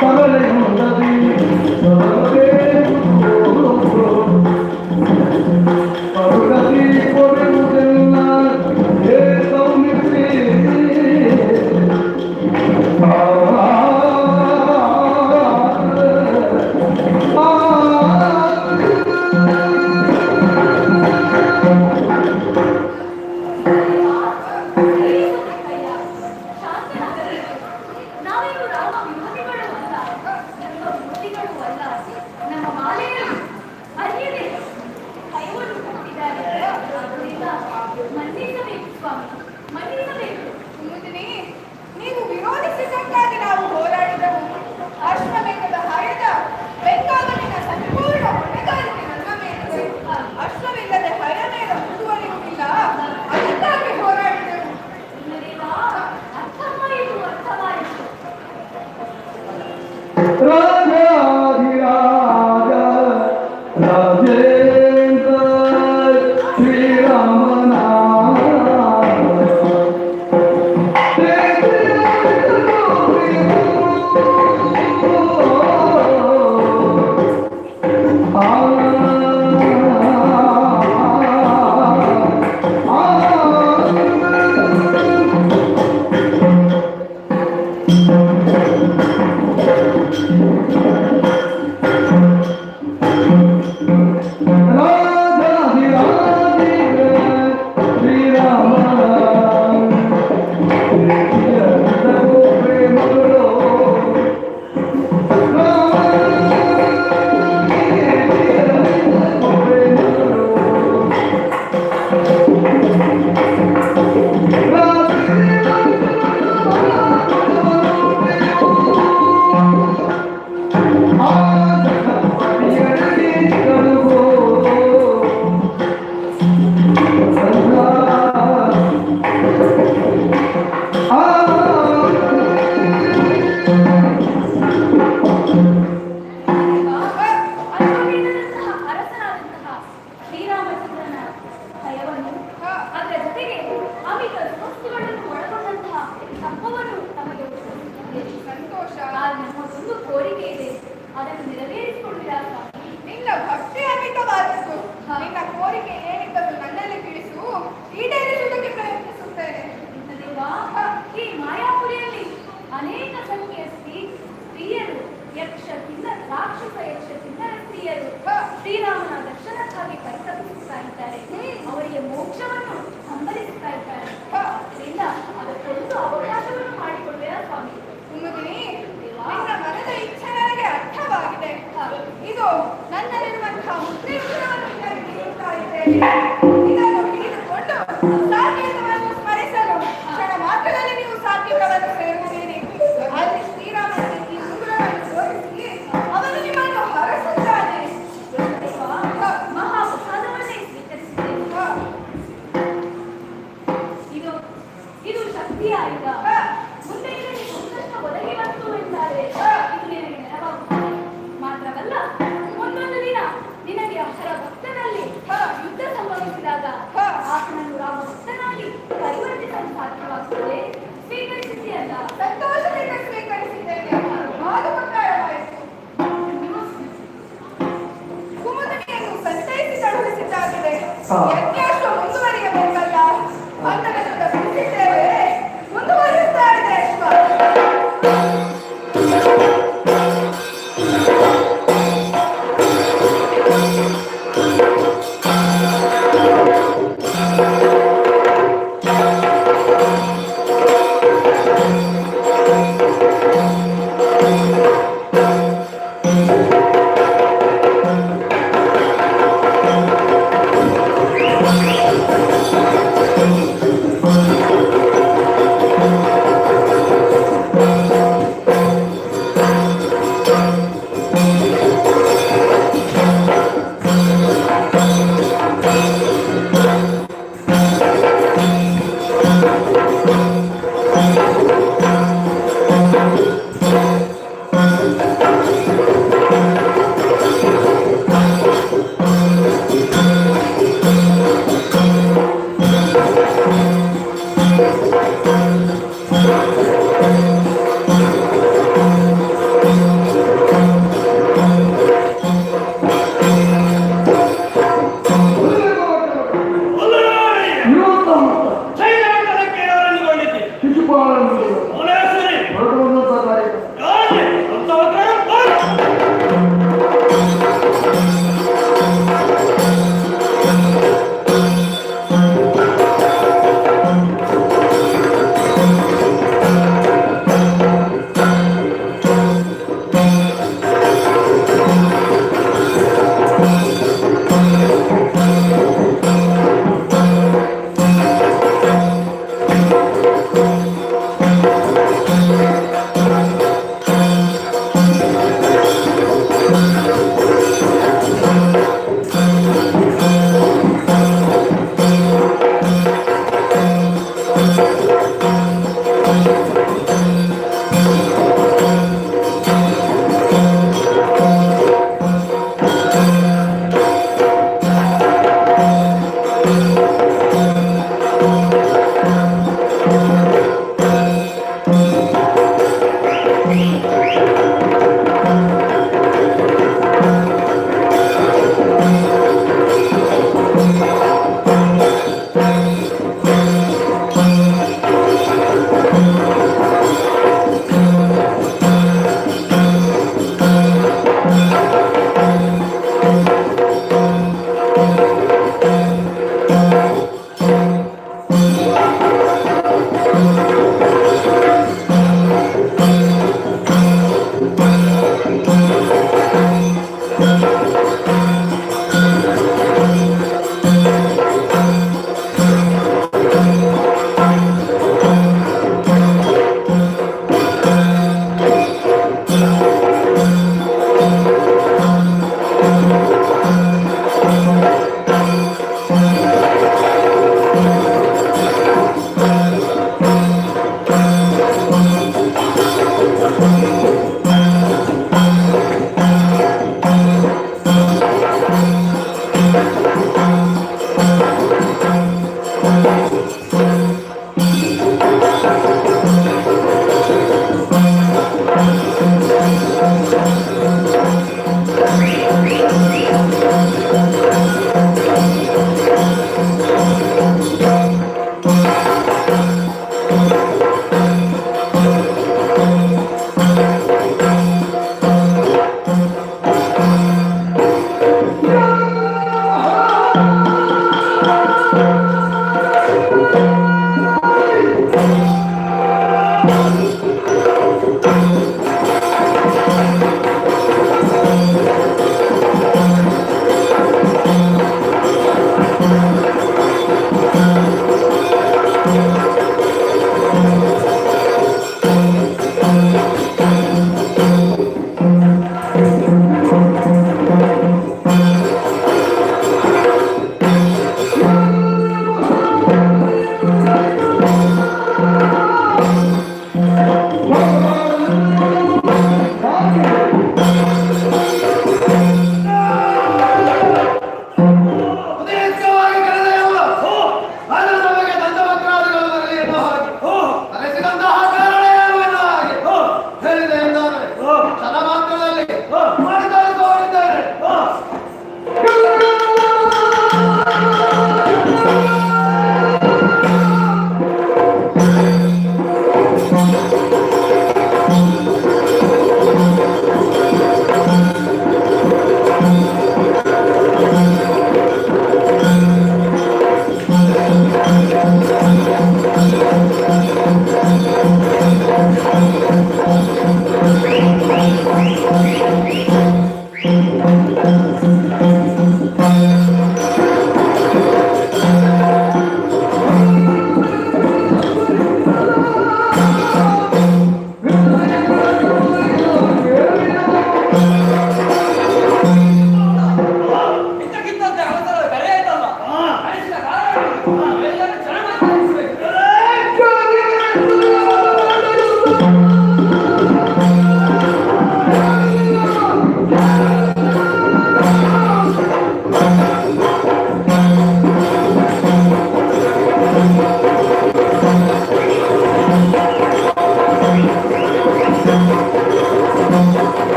ತರಲೆಯುಂಟದಿ ಅರುಗತಿ ಕೊಡುವುದೆಲ್ಲ ಸೌಮಿಸಿ ನಾವೇನು ರಾಮ ವಿರೋಧಿಗಳು ಅಲ್ಲ, ನಮ್ಮ ವಿರೋಧಿಗಳು ಅಲ್ಲ. ನಮ್ಮ ಮಾಲೆಯಲ್ಲಿ ಅರಿಯದೆ ಕೈವನ್ನು ಕಟ್ಟಿದ್ದಾರೆ. ಅದರಿಂದ ಮನ್ನಿಸಬೇಕು ಸ್ವಾಮಿ, ಮನ್ನಿಸಬೇಕು. ಮುದುನಿ, ನೀವು ವಿರೋಧಿಸಿದ್ದಕ್ಕಾಗಿ ನಾವು ಹೋರಾಡಿದೆವು. ಅಶ್ವಮೇಧದ ಹಯದ ಬೆಂಗಾವಲಿನ ಸಂಪೂರ್ಣ ಹೊಣೆಗಾರಿಕೆ ನನ್ನ ಮೇಲಿದೆ. ಅಶ್ವವಿಲ್ಲದೆ ಹಯ ಮೇಲೆ ಮುಂದುವರಿಯುವುದಿಲ್ಲ, ಅದಕ್ಕಾಗಿ ಹೋರಾಡಿದೆವು. ಇಲ್ಲದೇವಾ ಅರ್ಥವಾಯಿತು, ಅರ್ಥವಾಯಿತು. ರಾಜಾಧಿರಾಜ ರಾಜೇಂದ್ರ ಶ್ರೀರಾಮನ ಅಶ್ವಮೇಧದಂತಹ ಅರಸನಾದಂತಹ ಶ್ರೀರಾಮಚಂದ್ರನ ಭಯವನ್ನು, ಅದರ ಜೊತೆಗೆ ಅಮಿತ ವಸ್ತುಗಳನ್ನು ಒಳಗೊಂಡಂತಹ ತಪ್ಪವನ್ನು ತಮಗೆ ಉಪದೇಶಿಸಿದ್ದೇನೆ. ಸಂತೋಷ. ನಮ್ಮದೊಂದು ಕೋರಿಕೆ ಇದೆ, ಅದನ್ನು ನೆರವೇರಿಸಿಕೊಳ್ಳಿರಾ ಸ್ವಾಮಿ? ನಿನ್ನ ಭಕ್ತಿ ಅಮಿತವಾದದ್ದು. ನಿನ್ನ ಕೋರಿಕೆ ಏನಿದ್ದರೂ ನನ್ನಲ್ಲಿ ತಿಳಿಸು, ಈಡೇರಿಸುವುದಕ್ಕೆ ಪ್ರಯತ್ನಿಸುತ್ತೇನೆ. ಇಂಥದೇವಾ, ಈ ಮಾಯಾಪುರಿಯಲ್ಲಿ ಅನೇಕ ಸಂಖ್ಯೆಯ ಸ್ತ್ರೀಯರು, ರಾಕ್ಷಸ ಯಕ್ಷ ಕಿನ್ನರ ಸ್ತ್ರೀಯರು ಶ್ರೀರಾಮನ ದರ್ಶನಕ್ಕಾಗಿ ಪರಿತಪಿಸುತ್ತಾ ಇದ್ದಾರೆ. ಅವರಿಗೆ ಮೋಕ್ಷವನ್ನು ಹಂಬಲಿಸುತ್ತಾ ಇದ್ದಾರೆ. ಅದರಿಂದ ಅದಕ್ಕೊಂದು ಅವಕಾಶವನ್ನು ಮಾಡಿಕೊಡುವೆಯಾ ಸ್ವಾಮಿ? ಮುದುನಿ, ನಿನ್ನ ಮನದ ಇಚ್ಛೆ ನನಗೆ ಅರ್ಥವಾಗಿದೆ. ಇದು ನನ್ನಲ್ಲಿರುವಂತಹ ಮುದ್ರೆಯುತ್ತರವನ್ನು ನಿನಗೆ ನೀಡುತ್ತಾ ಇದ್ದೇನೆ. ಇದನ್ನು ಹಿಡಿದುಕೊಂಡು ಸಾತ್ವಿಕವನ್ನು ಸ್ಮರಿಸಲು ಕ್ಷಣ ಮಾತ್ರದಲ್ಲಿ ನೀವು ಸಾತ್ವಿಕವನ್ನು ಸೇರುತ್ತೀರಿ. ಅಲ್ಲಿ ಶ್ರೀರಾಮನಿಗೆ ಈ ಉಂಗುರವನ್ನು ತೋರಿಸಿ ಅವನು ನಿಮ್ಮನ್ನು ಹರಸುತ್ತಾನೆ. ಮಹಾಪ್ರಸಾದವನ್ನೇ ಸ್ವೀಕರಿಸಿದ್ದೇನೆ. ಇದು ಶಕ್ತಿಯ ಆಯುಧ. ಮುಂದೆ ನಿನಗೆ ಸಂಕಷ್ಟ ಒದಗಿ ಬಂತು ಎಂದಾದರೆ ಇದು ನಿನಗೆ ನೆರವಾಗುತ್ತದೆ. ಮಾತ್ರವಲ್ಲ, ಒಂದೊಂದು ದಿನ ನಿನಗೆ ಅಹರ ಭಕ್ತನಲ್ಲಿ ಯುದ್ಧ ಸಂಭವಿಸಿದಾಗ ಆತನನ್ನು ರಾಮ ಭಕ್ತನಾಗಿ ಪರಿವರ್ತಿಸಲು ಸಾಧ್ಯವಾಗುತ್ತದೆ. ಸ್ವೀಕರಿಸಿದೆಯಲ್ಲ? ಸಂತೋಷದಿಂದ ಸ್ವೀಕರಿಸಿದ್ದೇನೆ. ಮಾತು ಪ್ರಕಾರವಾಯಿತು. ಕುಮುದನಿಯನ್ನು ಸಂತೈಸಿ ಕಳುಹಿಸಿದ್ದಾಗಿದೆ. ಯಜ್ಞಾಶ್ವ ಮುಂದುವರಿಯಬೇಕಲ್ಲ, ಅಂತನದಿಂದ ಬಿಡಿಸಿದ್ದೇವೆ. ಮುಂದುವರಿಯುತ್ತಾ ಇದೆ ಅಶ್ವ.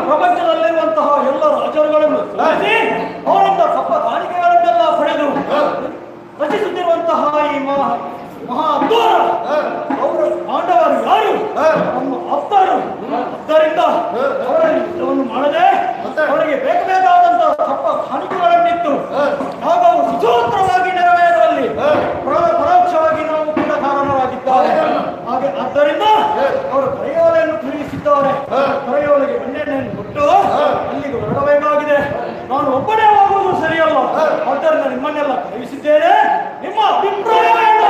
ಪ್ರಪಂಚದಲ್ಲಿರುವಂತಹ ಎಲ್ಲ ರಾಜರುಗಳನ್ನು ಅವರಿಂದ ಕಪ್ಪ ಕಾಣಿಕೆಗಳನ್ನೆಲ್ಲ ಪಡೆದು ರಚಿಸುತ್ತಿರುವಂತಹ ಈ ಮಹಾ ಅದ್ವಾರ ಅವರು ಪಾಂಡವರು ಯಾರು ನಮ್ಮ ಆಪ್ತರು. ಆದ್ದರಿಂದ ಅವರಲ್ಲಿ ಯುದ್ಧವನ್ನು ಮಾಡದೆ ಅವರಿಗೆ ಬೇಕಾದಂತಹ ಕಪ್ಪ ಕಾಣಿಕೆಗಳನ್ನಿತ್ತು ಆಗ ಅವರು ಸುಸೂತ್ರವಾಗಿ ನೆರವೇರುವಲ್ಲಿ ಪರೋಕ್ಷವಾಗಿ ನಾವು ಕೂಡ ಕಾರಣವಾಗಿದ್ದಾರೆ. ಹಾಗೆ ಆದ್ದರಿಂದ ಅವರು ಕರೆಯೋಲೆಯನ್ನು ಖರೀದಿಸಿದ್ದಾರೆ. ಕರೆಯೋಲೆಗೆ ಬೆಣ್ಣೆಣ್ಣೆಯನ್ನು ಕೊಟ್ಟು ಅಲ್ಲಿಗೆ ಹೊರಡಬೇಕಾಗಿದೆ. ನಾನು ಒಬ್ಬನೇ ಹೋಗುವುದು ಸರಿಯಲ್ಲ. ಆದ್ದರಿಂದ ನಿಮ್ಮನ್ನೆಲ್ಲ ಕರೆಯಿಸಿದ್ದೇನೆ. ನಿಮ್ಮ ಅಭಿಪ್ರಾಯವೇನು?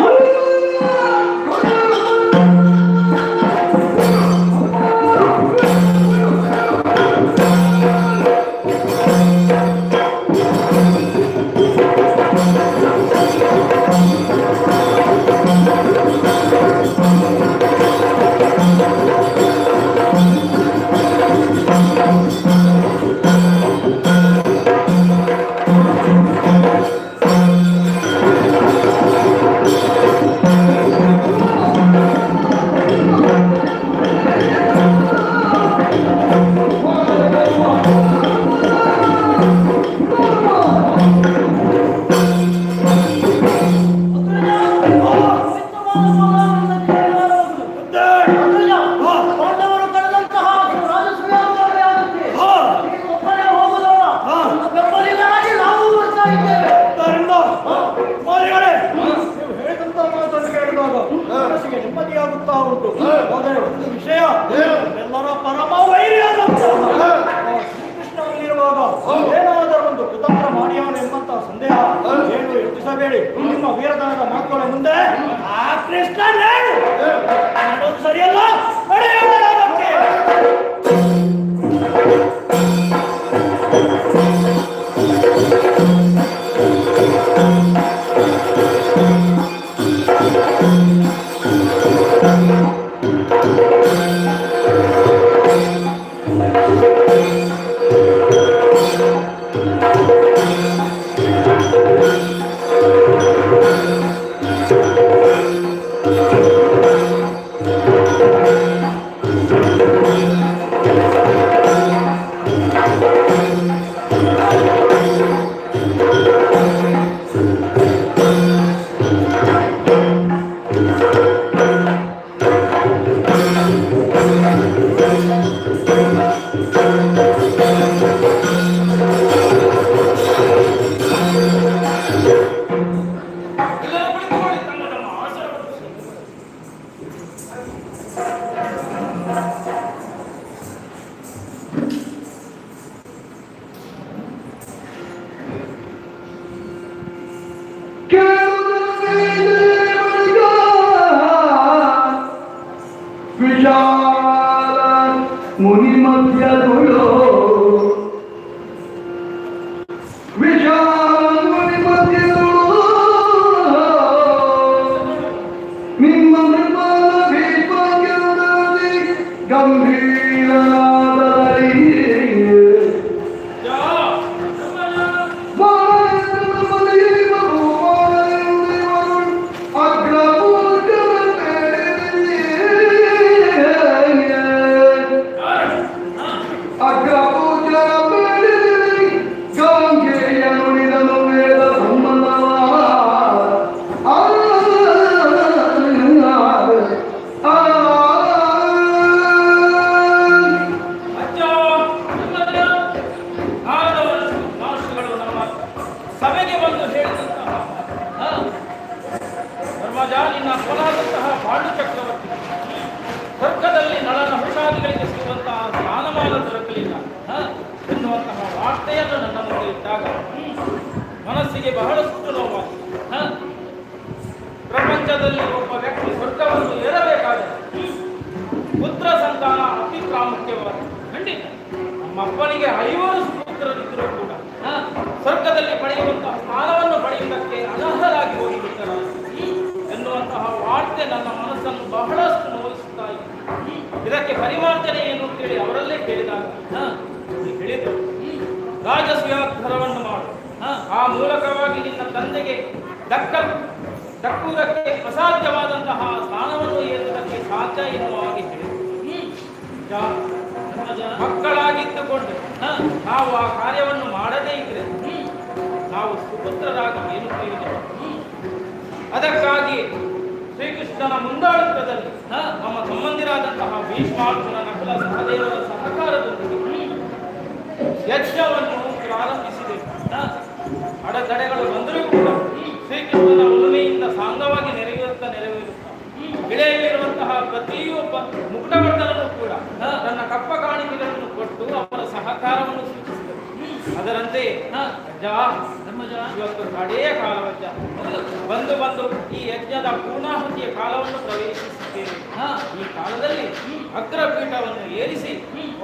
ನೆಮ್ಮದಿಯಾಗುತ್ತಾ ಉಂಟು. ಆದರೆ ಒಂದು ವಿಷಯ, ಎಲ್ಲರ ಪರಮ ವೈರಿಯಾದಂತಹ ಶ್ರೀಕೃಷ್ಣನಲ್ಲಿರುವಾಗ ಏನಾದರೂ ಒಂದು ಕುತಂತ್ರ ಮಾಡಿಯವನು ಎಂಬಂತಹ ಸಂದೇಹ ಏನು ಯೋಚಿಸಬೇಡಿ. ನಿಮ್ಮ ವೀರತನದ ಮಾತುಗಳ ಮುಂದೆ ಆ ಕೃಷ್ಣ ಮಾಡೋದು ಸರಿಯಲ್ಲ. ನಡೆಯೋದಕ್ಕೆ ಮುನಿ ಮಧ್ಯಗಳು ವಿಶಾಲ ಮುನಿ ಮಧ್ಯಗಳು ನಿಮ್ಮ ನಿರ್ಮಲ ಭೀಷ್ಮದಲ್ಲಿ ಗಂಭೀರನಾದರಿ ಸ್ವರ್ಗದಲ್ಲಿ ನಳನ ಹುಷಾದಿಗಳಿಗೆ ಸಿಗುವಂತಹ ಸ್ಥಾನಮಾನ ದೊರಕಲಿಲ್ಲ ಎನ್ನುವಂತಹ ವಾರ್ತೆಯನ್ನು ನನ್ನ ಮುಂದೆ ಇದ್ದಾಗ ಮನಸ್ಸಿಗೆ ಬಹಳಷ್ಟು ನೋವಾಗಿದೆ. ಪ್ರಪಂಚದಲ್ಲಿ ಒಬ್ಬ ವ್ಯಕ್ತಿ ಸ್ವರ್ಗವನ್ನು ಏರಬೇಕಾದರೆ ಪುತ್ರ ಸಂತಾನ ಅತಿ ಪ್ರಾಮುಖ್ಯವಾದ. ಖಂಡಿತ ನಮ್ಮಪ್ಪನಿಗೆ 5 ಪುತ್ರರಿದ್ದರೂ ಕೂಡ ಸ್ವರ್ಗದಲ್ಲಿ ಪಡೆಯುವಂತಹ ಸ್ಥಾನವನ್ನು ಪಡೆಯುವುದಕ್ಕೆ ಅನರ್ಹರಾಗಿ ಹೋಗಿಬಿಟ್ಟರು ಎನ್ನುವಂತಹ ವಾರ್ತೆ ನನ್ನ ಮನಸ್ಸನ್ನು ಬಹಳಷ್ಟು ನೋಯಿಸುತ್ತಾ ಇದೆ. ಇದಕ್ಕೆ ಪರಿಮಾರ್ಜನೆ ಏನು ಅಂತೇಳಿ ಅವರಲ್ಲೇ ಕೇಳಿದಾಗ ಹೇಳಿದರು, ರಾಜಸ್ವ್ಯಾಧಾರವನ್ನು ಮಾಡು, ಆ ಮೂಲಕವಾಗಿ ನಿನ್ನ ತಂದೆಗೆ ದಕ್ಕುವುದಕ್ಕೆ ಅಸಾಧ್ಯವಾದಂತಹ ಸ್ಥಾನವನ್ನು ಏರುವುದಕ್ಕೆ ಸಾಧ್ಯ ಎನ್ನುವಾಗಿ ಹೇಳಿದರು. ಮಕ್ಕಳಾಗಿದ್ದುಕೊಂಡು ನಾವು ಆ ಕಾರ್ಯವನ್ನು ಮಾಡದೇ ಇದ್ರೆ ನಾವು ಸುಪುತ್ರರಾಗಿ ಏನು ಪ್ರಯೋಜನ? ಅದಕ್ಕಾಗಿ ಶ್ರೀಕೃಷ್ಣನ ಮುಂದಾಳತ್ವದಲ್ಲಿ ನಮ್ಮ ಸಂಬಂಧಿರಾದಂತಹ ಭೀಷ್ಮಾರ್ಜುನ ನಕುಲ ಸಹದೇವರ ಸಹಕಾರದೊಂದಿಗೆ ಯಜ್ಞವನ್ನು ಪ್ರಾರಂಭಿಸಿದೆ. ಅಡೆತಡೆಗಳು ಬಂದರೂ ಕೂಡ ಶ್ರೀಕೃಷ್ಣನ ಉಳುಮೆಯಿಂದ ಸಾಂಗವಾಗಿ ನೆರವೇರುತ್ತಾ ಇಳೆಯಲ್ಲಿರುವಂತಹ ಪ್ರತಿಯೊಬ್ಬ ಮುಕ್ತವರ್ಧನೂ ಕೂಡ ತನ್ನ ಕಪ್ಪ ಕಾಣಿಕೆಗಳನ್ನು ಕೊಟ್ಟು ಅವರ ಸಹಕಾರವನ್ನು ಸೂಚಿಸಿದರು. ಅದರಂತೆ ಇವತ್ತು ಕಡೆಯ ಕಾಲವಜ್ಜ ಬಂದು ಈ ಯಜ್ಞದ ಪೂರ್ಣಾಹುತಿಯ ಕಾಲವನ್ನು ಪ್ರವೇಶಿಸುತ್ತೇವೆ. ಈ ಕಾಲದಲ್ಲಿ ಅಗ್ರಪೀಠವನ್ನು ಏರಿಸಿ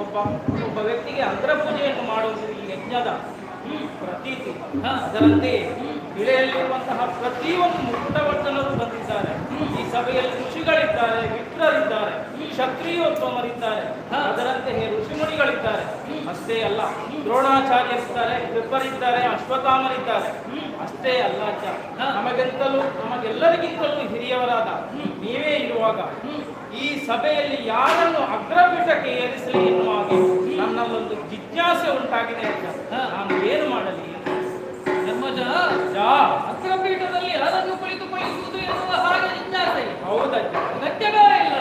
ಒಬ್ಬ ವ್ಯಕ್ತಿಗೆ ಅಗ್ರಪೂಜೆಯನ್ನು ಮಾಡುವುದು ಈ ಯಜ್ಞದ ಪ್ರತೀತಿ. ಅದರಂತೆ ಇಳೆಯಲ್ಲಿರುವಂತಹ ಪ್ರತಿಯೊಂದು ಮುಕ್ತವರ್ಧನರು ಬಂದಿದ್ದಾರೆ. ಈ ಸಭೆಯಲ್ಲಿ ಋಷಿಗಳಿದ್ದಾರೆ, ವಿಪ್ರರಿದ್ದಾರೆ, ಕ್ಷತ್ರಿಯೋತ್ತಮರಿದ್ದಾರೆ, ಅದರಂತೆ ಋಷಿಮುನಿಗಳಿದ್ದಾರೆ. ಅಷ್ಟೇ ಅಲ್ಲ, ದ್ರೋಣಾಚಾರ್ಯರಿದ್ದಾರೆ, ಕೃಪರಿದ್ದಾರೆ, ಅಶ್ವತ್ಥಾಮರಿದ್ದಾರೆ. ಅಷ್ಟೇ ಅಲ್ಲ, ನಮಗೆಲ್ಲರಿಗಿಂತಲೂ ಹಿರಿಯವರಾದ ನೀವೇ ಇರುವಾಗ ಈ ಸಭೆಯಲ್ಲಿ ಯಾರನ್ನು ಅಗ್ರಪೀಠಕ್ಕೆ ಏರಿಸಲಿ ಎನ್ನುವ ಹಾಗೆ ನನ್ನ ಒಂದು ಜಿಜ್ಞಾಸೆ ಉಂಟಾಗಿದೆ. ನಾನು ಏನು ಮಾಡಲಿ? ಅಗ್ರಪೀಠದಲ್ಲಿ ಯಾರನ್ನು ಕುಳಿತುಕೊಳ್ಳಿಸುವುದು ಎನ್ನುವ ಹಾಗೆ ಜಿಜ್ಞಾಸೆ. ಹೌದಜ್ಜ, ಅಗತ್ಯವೇ ಇಲ್ಲ.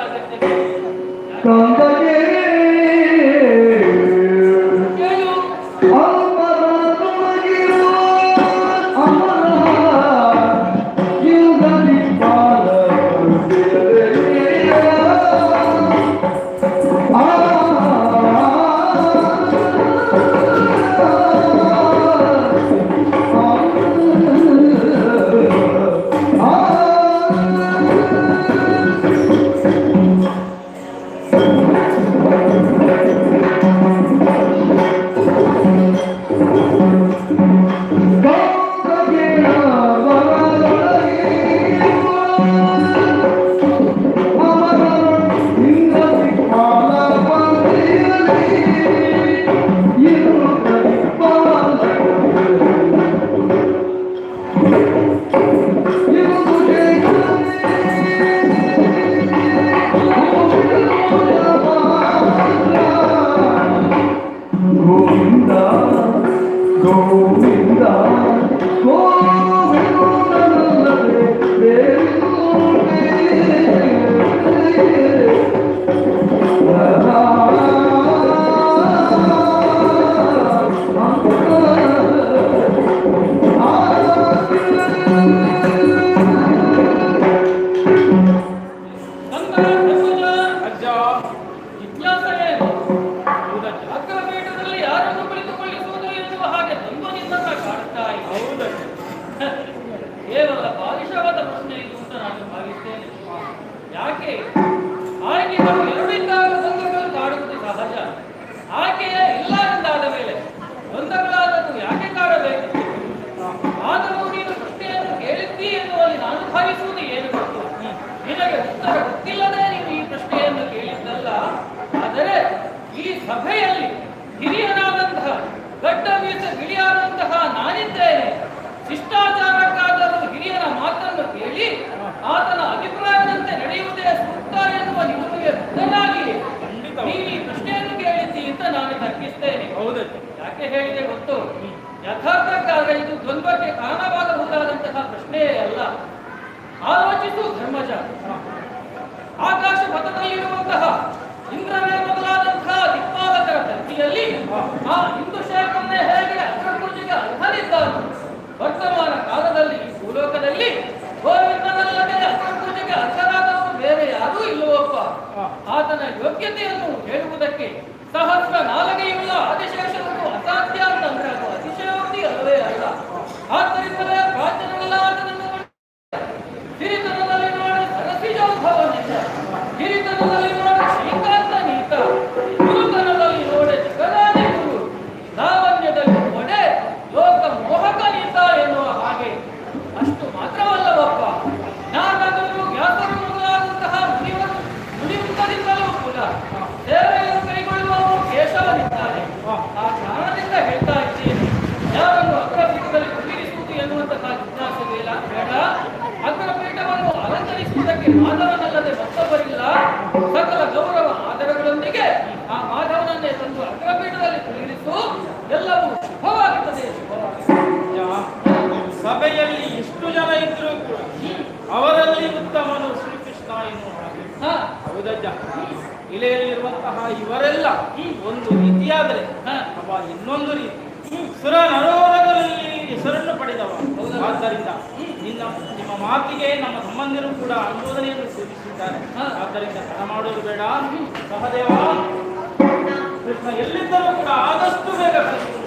ಕೇವಲ ಬಾಲಿಶವಾದ ಪ್ರಶ್ನೆ ಇದು ಅಂತ ನಾನು ಭಾವಿಸ್ತೇನೆ. ಯಾಕೆ ಆಯ್ಕೆಗಳು ಎರಡಿದ್ದಾಗ ಗೊಂದಲಗಳು ಕಾಡುವುದು ಸಹಜ. ಆಯ್ಕೆಯೇ ಇಲ್ಲ ಎಂದಾದ ಮೇಲೆ ಗೊಂದಲಗಳಾದದ್ದು ಯಾಕೆ ಕಾಡಬೇಕು? ಆದರೂ ನೀನು ಪ್ರಶ್ನೆಯನ್ನು ಕೇಳಿದ್ದಿ ಎನ್ನುವಲ್ಲಿ ನಾನು ಭಾವಿಸುವುದು ಏನು ಗೊತ್ತು? ನಿನಗೆ ಉತ್ತರ ಗೊತ್ತಿಲ್ಲದೆ ನೀನು ಈ ಪ್ರಶ್ನೆಯನ್ನು ಕೇಳಿದ್ದಲ್ಲ. ಆದರೆ ಈ ಸಭೆಯಲ್ಲಿ ಹಿರಿಯನಾದಂತಹ ಗಡ್ಡ ಮೀಸ ಗಿಳಿಯಾದಂತಹ ನಾನಿದ್ದೇನೆ. ಶಿಷ್ಟಾಚಾರಕ್ಕಾದರೂ ಹಿರಿಯರ ಮಾತನ್ನು ಕೇಳಿ ಆತನ ಅಭಿಪ್ರಾಯದಂತೆ ನಡೆಯುವುದೇ ಸೂಕ್ತ ಎನ್ನುವ ನಿಮಗೆ ಬದಲಾಗಿ ನೀನು ಈ ಪ್ರಶ್ನೆಯನ್ನು ಕೇಳಿದ್ದಿ ಅಂತ ನಾನು ತರ್ಕಿಸ್ತೇನೆ. ಹೌದು, ಯಾಕೆ ಹೇಳಿದೆ ಗೊತ್ತು? ಯಥಾರ್ಥಕ್ಕಾಗಿ ಇದು ದ್ವಂದ್ವಕ್ಕೆ ಕಾರಣವಾಗಬಹುದಾದಂತಹ ಪ್ರಶ್ನೆಯೇ ಅಲ್ಲ. ಆಲೋಚಿಸು ಧರ್ಮಜ. ಆಕಾಶ ಪಥದಲ್ಲಿರುವಂತಹ ಇಂದ್ರನೇ ಮೊದಲಾದಂತಹ ದಿಕ್ಪಾಲಕರ ಧರ್ತಿಯಲ್ಲಿ ಆ ಹಿಂದುಶೇಖರನ್ನೇ ಹೇಗೆ ಅಗ್ರಪೂಜೆಗೆ ಅರ್ಹನಿದ್ದಾನು, ವರ್ತಮಾನ ಕಾಲದಲ್ಲಿ ಈ ಭೂಲೋಕದಲ್ಲಿ ಗೋವಿಂದನಲ್ಲದೆ ಅಗ್ರಪೂಜೆಗೆ ಅರ್ಹರಾದವರು ಬೇರೆ ಯಾರೂ ಇಲ್ಲವಪ್ಪ. ಆತನ ಯೋಗ್ಯತೆಯನ್ನು ಹೇಳುವುದಕ್ಕೆ ಸಹಸ್ರ ನಾಲಗೆಯುಳ್ಳ ಆದಿಶೇಷವನ್ನು ಅಸಾಧ್ಯ ಅಂತಂದ್ರೆ ಅದು ಅತಿಶಯೋಕ್ತಿ ಆದ್ದರಿಂದಲೇ ಪ್ರಾಚೀನರಲ್ಲಾದನನ್ನು ಹಿರಿತನದಲ್ಲಿ ನೋಡಿ ಸರಸಿಜೋದ್ಭವನಿಂದ, ಹಿರಿತನದಲ್ಲಿ ನೋಡಿ ಶ್ರೀಕಾಂತ ನೀತ, ಗುರುತನದಲ್ಲಿ ನೋಡಿ ಜಗದಾದಿ ಗುರು, ಲಾವಣ್ಯದಲ್ಲಿ ಒಡೆ ಲೋಕ ಮೋಹಕ ನೀತ ಎನ್ನುವ ಹಾಗೆ. ಅಷ್ಟು ಮಾತ್ರವಲ್ಲವಪ್ಪ, ನಾಗದರು ವ್ಯಾಸರು ಮೊದಲಾದಂತಹ ಮುನಿಮುಖದಿಂದಲೂ ಕೂಡ ಸೇವೆಯನ್ನು ಕೈಗೊಳ್ಳುವವರು ಕೇಶವನಿದ್ದಾರೆ. ಆ ಕಾರಣದಿಂದ ಹೇಳ್ತಾ ಇದ್ದೇನೆ, ಯಾರನ್ನು ಅಗ್ರಪೀಠದಲ್ಲಿ ಕುಳ್ಳಿರಿಸುವುದು ಎನ್ನುವಂತಹ ಜಿಜ್ಞಾಸೆ ಬೇಡ. ಅಗ್ರಪೀಠವನ್ನು ಅಲಂಕರಿಸುವುದಕ್ಕೆ ಮಾಧವನಲ್ಲದೆ ಮತ್ತೊಬ್ಬರಿಲ್ಲ. ಸಕಲ ಗೌರವ ಆದರಗಳೊಂದಿಗೆ ಆ ಮಾಧವನನ್ನೇ ತಂದು ಅಗ್ರಪೀಠದಲ್ಲಿ ಕುಳ್ಳಿರಿಸು, ಎಲ್ಲವೂ ಶುಭವಾಗುತ್ತದೆ. ಸಭೆಯಲ್ಲಿ ಎಷ್ಟು ಜನ ಇದ್ರು ಕೂಡ ಅವರಲ್ಲಿ ಉತ್ತಮನು ಶ್ರೀಕೃಷ್ಣ ಎನ್ನುವ ಹಾಗೆ. ಹೌದಜ್ಜ, ಇಲೆಯಲ್ಲಿರುವಂತಹ ಇವರೆಲ್ಲ ಒಂದು ರೀತಿಯಾದರೆ ಅವ ಇನ್ನೊಂದು ರೀತಿ ಸುರ ನರೋರಗಳಲ್ಲಿ ಹೆಸರನ್ನು ಪಡೆದವ. ಆದ್ದರಿಂದ ನಿಮ್ಮ ಮಾತಿಗೆ ನಮ್ಮ ಸಂಬಂಧಿರು ಕೂಡ ಅನುಮೋದನೆಯನ್ನು ಸೂಚಿಸಿದ್ದಾರೆ. ಆದ್ದರಿಂದ ತಡ ಮಾಡೋದು ಬೇಡ. ಸಹದೇವ, ಕೃಷ್ಣ ಎಲ್ಲಿದ್ದರೂ ಕೂಡ ಆದಷ್ಟು ಬೇಗ ಕಳಿಸಿಕೊಂಡು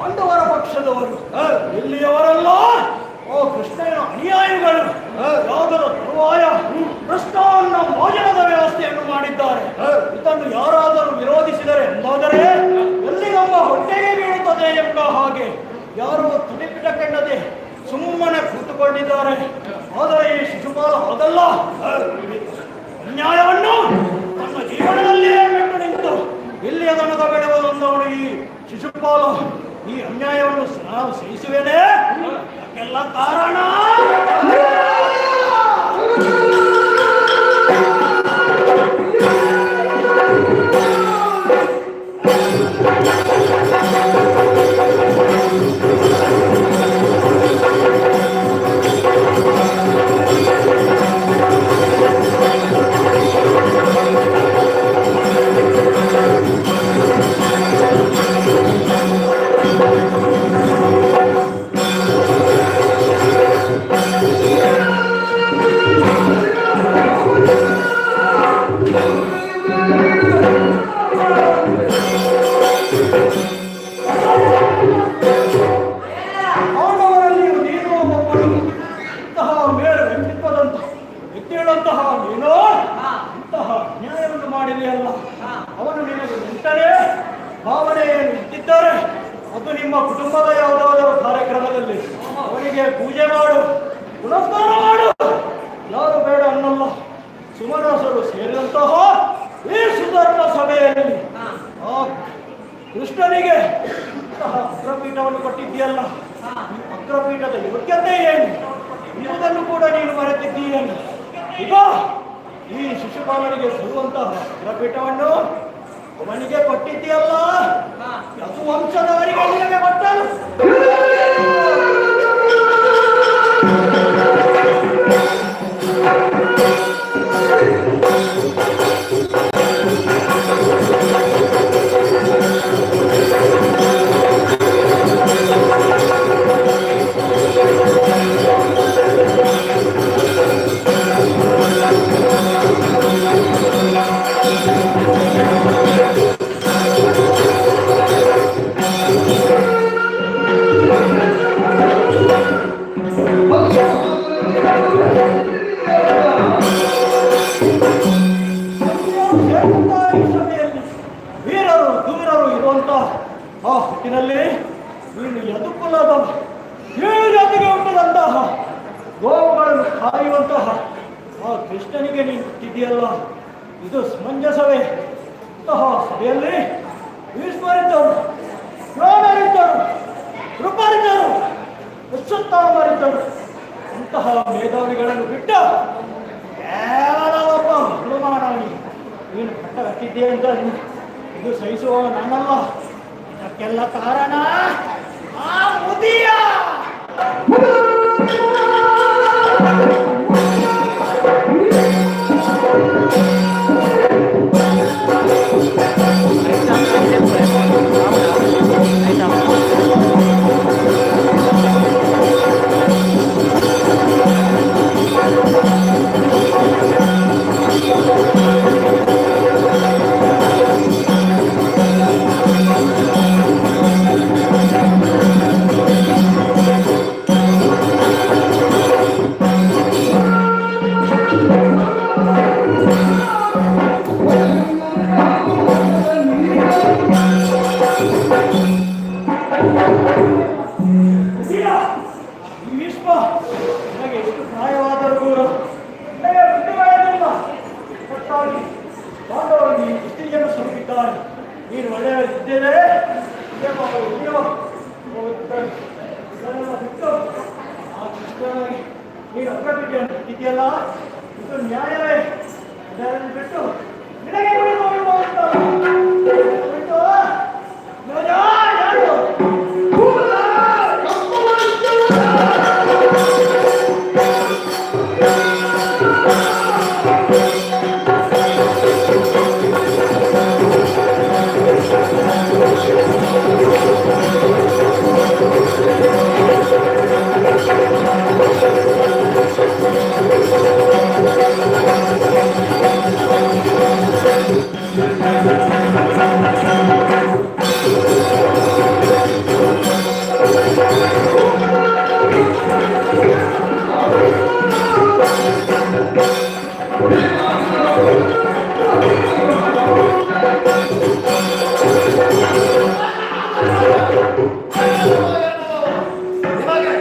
ಪಾಂಡವರ ಪಕ್ಷದವರು ಇಲ್ಲಿಯವರೆಲ್ಲ ಓ ಕೃಷ್ಣನ ಅನುಯಾಯಿಗಳು ಯಾಗದ ತರುವಾಯ ಕೃಷ್ಣಾನ್ನ ಭೋಜನದ ವ್ಯವಸ್ಥೆಯನ್ನು ಮಾಡಿದ್ದಾರೆ. ಇದನ್ನು ಯಾರಾದರೂ ವಿರೋಧಿಸಿದರೆ ಎಂದಾದರೆ ಎಲ್ಲಿ ನಮ್ಮ ಹೊಟ್ಟೆಗೆ ಬೀಳುತ್ತದೆ ಎಂಬ ಹಾಗೆ ಯಾರೋ ತುಟಿಪಿಟ ಕೆಂಡದೆ ಸುಮ್ಮನೆ ಕೂತುಕೊಂಡಿದ್ದಾರೆ. ಆದರೆ ಈ ಶಿಶುಪಾಲ ಹಾಗಲ್ಲ. ಅನ್ಯಾಯವನ್ನು ತನ್ನ ಜೀವನದಲ್ಲಿಯೇ ಮೆಟ್ಟು ನಿಂತು ಇಲ್ಲಿಯ ತನಕ ಬೆಳೆಯುವುದೊಂದವನು ಈ ಶಿಶುಪಾಲ. ಈ ಅನ್ಯಾಯವನ್ನು ನಾನು ಸಹಿಸುವೇನೆ. ಅದಕ್ಕೆಲ್ಲ ಕಾರಣ ಅವನು ನಿನಗೆ ನಿಂತರೆ ಭಾವನೆಯನ್ನು ಇಟ್ಟಿದ್ದಾರೆ. ಅದು ನಿಮ್ಮ ಕುಟುಂಬದ ಯಾವುದಾದರೂ ಕಾರ್ಯಕ್ರಮದಲ್ಲಿ ಅವನಿಗೆ ಪೂಜೆ ಮಾಡು, ಪುನಸ್ಕಾರ ಮಾಡು. ಯಾರು ಬೇಡ ಅನ್ನಲ್ಲ. ಸುಮನಸರು ಸೇರಿದಂತಹ ಈ ಸುಧರ್ಮ ಸಭೆಯಲ್ಲಿ ಆ ಕೃಷ್ಣನಿಗೆ ಇಂತಹ ಅಗ್ರಪೀಠವನ್ನು ಕೊಟ್ಟಿದ್ದೀಯಲ್ಲ, ಈ ಅಗ್ರಪೀಠದ ಯೋಗ್ಯತೆ ಏನು ಇರುವುದನ್ನು ಕೂಡ ನೀನು ಮರೆತಿದ್ದೀಯಲ್ಲ. ಈಗ ಈ ಶಿಶುಪಾಲನಿಗೆ ಸಿಗುವಂತಹ ಅಗ್ರಪೀಠವನ್ನು ಅವನಿಗೆ ಕೊಟ್ಟಿದ್ದೀಯಲ್ಲ, ಅದು ವಂಶದವರಿಗೆ ನಿನಗೆ ಕೊಟ್ಟರು. ವೀರರು ದೂರರು ಇರುವಂತಹ ಆ ಹೊತ್ತಿನಲ್ಲಿ ನೀನು ಎದುಕುಲದ ಏಳು ಜಾತಿಗೆ ಹುಟ್ಟಿದಂತಹ ಗೋವುಗಳನ್ನು ಕಾಯುವಂತಹ ಆ ಕೃಷ್ಣನಿಗೆ ನೀನು ಹುಟ್ಟಿದೆಯಲ್ಲ, ಇದು ಸಮಂಜಸವೇ? ಇಂತಹ ಸಭೆಯಲ್ಲಿ ಭೀಷ್ಮರಿದ್ದರು, ದ್ರೋಣರಿದ್ದರು, ಕೃಪರಿದ್ದರು, ಅಶ್ವತ್ಥಾಮರಿದ್ದರು. ಅಂತಹ ಮೇಧಾವಿಗಳನ್ನು ಬಿಟ್ಟು ಕೇವಲ ಒಬ್ಬ ಹನುಮಾನವನಿಗೆ ನೀನು ಪಟ್ಟ ಕಟ್ಟಿದ್ದೆ ಅಂತ ಇದು ಸಹಿಸುವ ನಾನಲ್ಲ. ಇದಕ್ಕೆಲ್ಲ ಕಾರಣ ಆ ಮುದಿಯ. ನನಗೆ ಎಷ್ಟು ಪ್ರಾಯವಾದರೂ ಕೂಡ ನನಗೆ ಬುದ್ಧಿ ಬೆಳೆದಿಲ್ಲ. ಒಟ್ಟಾಗಿ ಪಾಂಡವರಿಗೆ ಈ ಕುಸ್ತಿಯನ್ನು ಸುರುಕಿದ್ದಾರೆ. ನೀನು ಒಳ್ಳೆಯ ಇದ್ದೇನೆ ಬಿಟ್ಟು ಆ ಕೃಷ್ಣನಾಗಿ ನೀನು ಅಗ್ರಪೀಠೆಯನ್ನು ಇಟ್ಟಿದೆಯಲ್ಲ, ಇದು ನ್ಯಾಯವೇ? ಇದನ್ನು ಬಿಟ್ಟು ನಿನಗೆ ಬಿಟ್ಟು ಯಾರು Thank you. ನಿಮಗೆ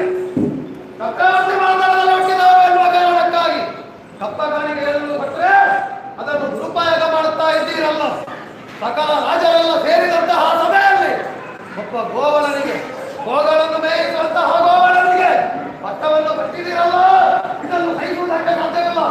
ಚಕ್ರವರ್ತಿ ಮಾತಾಡಲು ಹುಟ್ಟಿದವರು ಎನ್ನುವ ಕಾರಣಕ್ಕಾಗಿ ಕಪ್ಪ ಕಾಣಿಕೆಗಳನ್ನು ಕೊಟ್ಟರೆ ಅದನ್ನು ದುರುಪಯೋಗ ಮಾಡುತ್ತಾ ಇದ್ದೀರಲ್ಲ. ಸಕಲ ರಾಜರೆಲ್ಲ ಸೇರಿದಂತಹ ಸಭೆಯಲ್ಲಿ ಒಬ್ಬ ಗೋವಳನಿಗೆ ಗೋಗಳನ್ನು ಮೇಯಿಸುವಂತಹ ಗೋವಳನಿಗೆ ಪಟ್ಟವನ್ನು ಕಟ್ಟಿದ್ದೀರಲ್ಲ, ಇದನ್ನು ಸಹಿಸುವುದಕ್ಕೆ ಸಾಧ್ಯವಿಲ್ಲ.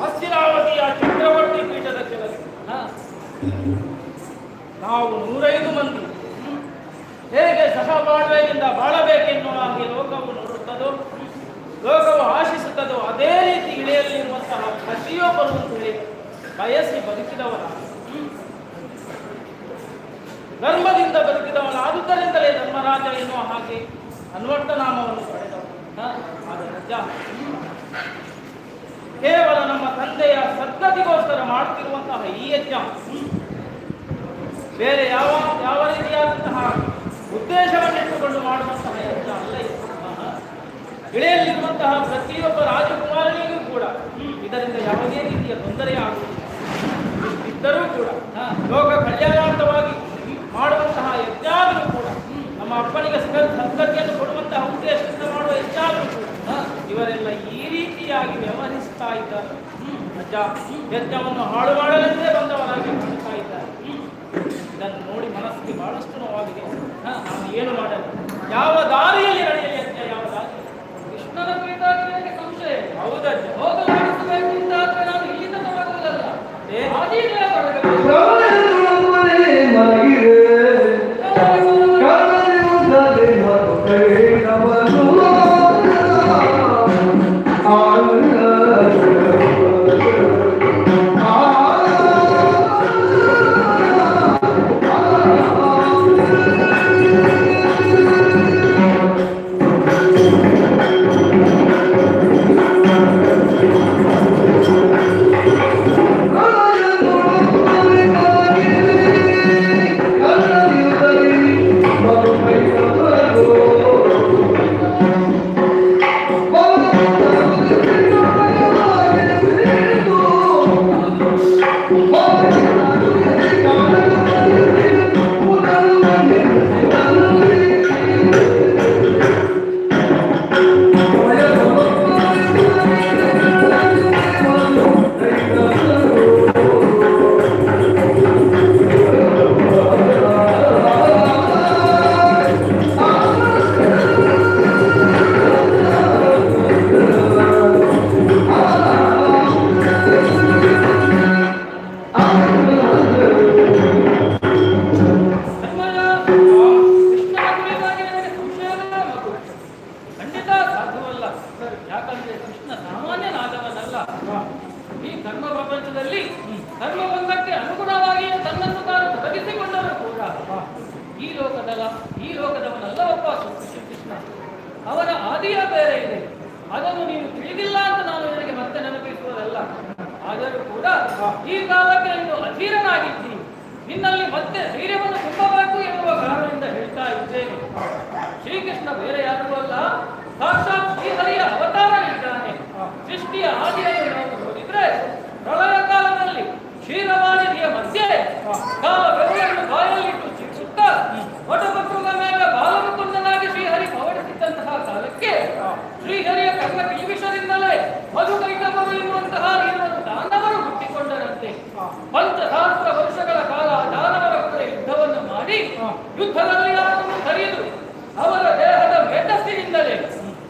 ಅಸ್ಥಿರಾವತಿಯ ಚಕ್ರವರ್ತಿ ಪೀಠದ ಕೆಳಗೆ ನಾವು 105 ಮಂದಿ ಹೇಗೆ ಸಹಬಾಳ್ವೆಯಿಂದ ಬಾಳಬೇಕೆನ್ನುವ ಹಾಗೆ ಲೋಕವು ನೋಡುತ್ತದೋ, ಲೋಕವು ಆಶಿಸುತ್ತದೋ ಅದೇ ರೀತಿ ಇಳೆಯಲ್ಲಿರುವಂತಹ ಪ್ರತಿಯೊಬ್ಬರು ಅಂತ ಹೇಳಿ ಬಯಸಿ ಬದುಕಿದವನ, ಧರ್ಮದಿಂದ ಬದುಕಿದವನ, ಆದುದರಿಂದಲೇ ಧರ್ಮರಾಜ ಎನ್ನುವ ಹಾಗೆ ಅನ್ವರ್ಥ ನಾಮವನ್ನು ಪಡೆದವನು. ಆದರೆ ರಜ ಕೇವಲ ನಮ್ಮ ತಂದೆಯ ಸದ್ಗತಿಗೋಸ್ಕರ ಮಾಡುತ್ತಿರುವಂತಹ ಈ ಯಜ್ಞ ಬೇರೆ ಯಾವ ರೀತಿಯಾದಂತಹ ಉದ್ದೇಶವನ್ನಿಟ್ಟುಕೊಂಡು ಮಾಡುವಂತಹ ಯಜ್ಞ ಅಲ್ಲ ಇದು. ಇಳೆಯಲ್ಲಿರುವಂತಹ ಪ್ರತಿಯೊಬ್ಬ ರಾಜಕುಮಾರನಿಗೂ ಕೂಡ ಇದರಿಂದ ಯಾವುದೇ ರೀತಿಯ ತೊಂದರೆಯಾಗುವುದಿಲ್ಲ. ಇದ್ದರೂ ಕೂಡ ಲೋಕ ಕಲ್ಯಾಣಾರ್ಥವಾಗಿ ಮಾಡುವಂತಹ ಯಜ್ಞಾದರೂ ಕೂಡ ನಮ್ಮ ಅಪ್ಪನಿಗೆ ಸದ್ಗತಿಯನ್ನು ಕೊಡುವಂತಹ ಉದ್ದೇಶದಿಂದ ಮಾಡುವ ಯಜ್ಞಾದರೂ ಕೂಡ ಇವರೆಲ್ಲ ಈ ರೀತಿಯಾಗಿ ವ್ಯವಹರಿಸ್ತಾ ಇದ್ದಾರೆ. ಅಜ್ಜ ಯಜ್ಞವನ್ನು ಹಾಳು ಮಾಡಲೆಂದೇ ಬಂದವರಾಗಿ ಮಾಡ್ತಾ ಇದ್ದಾರೆ. ಇದನ್ನು ನೋಡಿ ಮನಸ್ಸಿಗೆ ಬಹಳಷ್ಟು ನೋವಾಗಿದೆ. ನಾನು ಏನು ಮಾಡಲ್ಲ, ಯಾವ ದಾರಿಯಲ್ಲಿ ನಡೆಯಲಿ ಯಜ್ಞ, ಯಾವ ದಾರಿ? ಕೃಷ್ಣನ ಕುರಿತಾಗಿ ನನಗೆ ಸಂಶಯ. ಹೌದಜ್ಜ, ಹೋಗಲಾಡಿಸಬೇಕು ಅಂತಾದ್ರೆ ನಾನು ಇಲ್ಲಿಂದ ತೊಡಗುವುದಲ್ಲ, ಹಾದಿಯಲ್ಲೇ ತೊಡಗಬೇಕು. ಅವನ ಆದಿಯ ಬೇರೆ ಇದೆ, ಅದನ್ನು ನೀವು ತಿಳಿದಿಲ್ಲ ಅಂತ ನಾನು ನಿನಗೆ ಮತ್ತೆ ನೆನಪಿಸುವುದಲ್ಲ. ಆದರೂ ಕೂಡ ಈ ಕಾಲಕ್ಕೆ ನೀನು ಅಧೀರನಾಗಿದ್ದೀನಿ, ನಿನ್ನಲ್ಲಿ ಮತ್ತೆ ಧೈರ್ಯವನ್ನು ತುಂಬಬೇಕು ಎನ್ನುವ ಕಾರಣದಿಂದ ಹೇಳ್ತಾ ಇದ್ದೇನೆ. ಶ್ರೀಕೃಷ್ಣ ಬೇರೆ ಯಾರೂ ಅಲ್ಲ, ಸಾಕ್ಷಾತ್ ಶ್ರೀಹರಿಯ ಅವತಾರ ಇದ್ದಾನೆ. ಸೃಷ್ಟಿಯ ಆದಿಯನ್ನು ನಾವು ನೋಡಿದ್ರೆ ಪ್ರಳಯ ಕಾಲದಲ್ಲಿ ಕ್ಷೀರವಾದಿಯ ಮಧ್ಯೆ ಕಾಲ ಬೆರಳನ್ನು ಬಾಯಲ್ಲಿಟ್ಟು ಚಿಕ್ಕುತ್ತ ವಟಪತ್ರದ ಮೇಲೆ ಬಾಲಮುಕುಂದನಾಗಿ ಶ್ರೀಹರಿ ಪವಡಿಸಿದ್ದಂತಹ ಕಾಲಕ್ಕೆ ಶ್ರೀಹರಿಯ ಕರ್ಣ ಕಿಲ್ಬಿಷದಿಂದಲೇ ಮಧುಕೈಟವರು ಎನ್ನುವಂತಹ ನೀರನ್ನು ದಾನವರು ಹುಟ್ಟಿಕೊಂಡರಂತೆ. ಪಂಚಸಹಸ್ರ ವರ್ಷಗಳ ಕಾಲ ದಾನವರ ಕೂಡ ಯುದ್ಧವನ್ನು ಮಾಡಿ ಯುದ್ಧದಲ್ಲಿ ಅವರನ್ನು ಕರೆದು ಅವರ ದೇಹದ ಮೇಧಸ್ಸಿನಿಂದಲೇ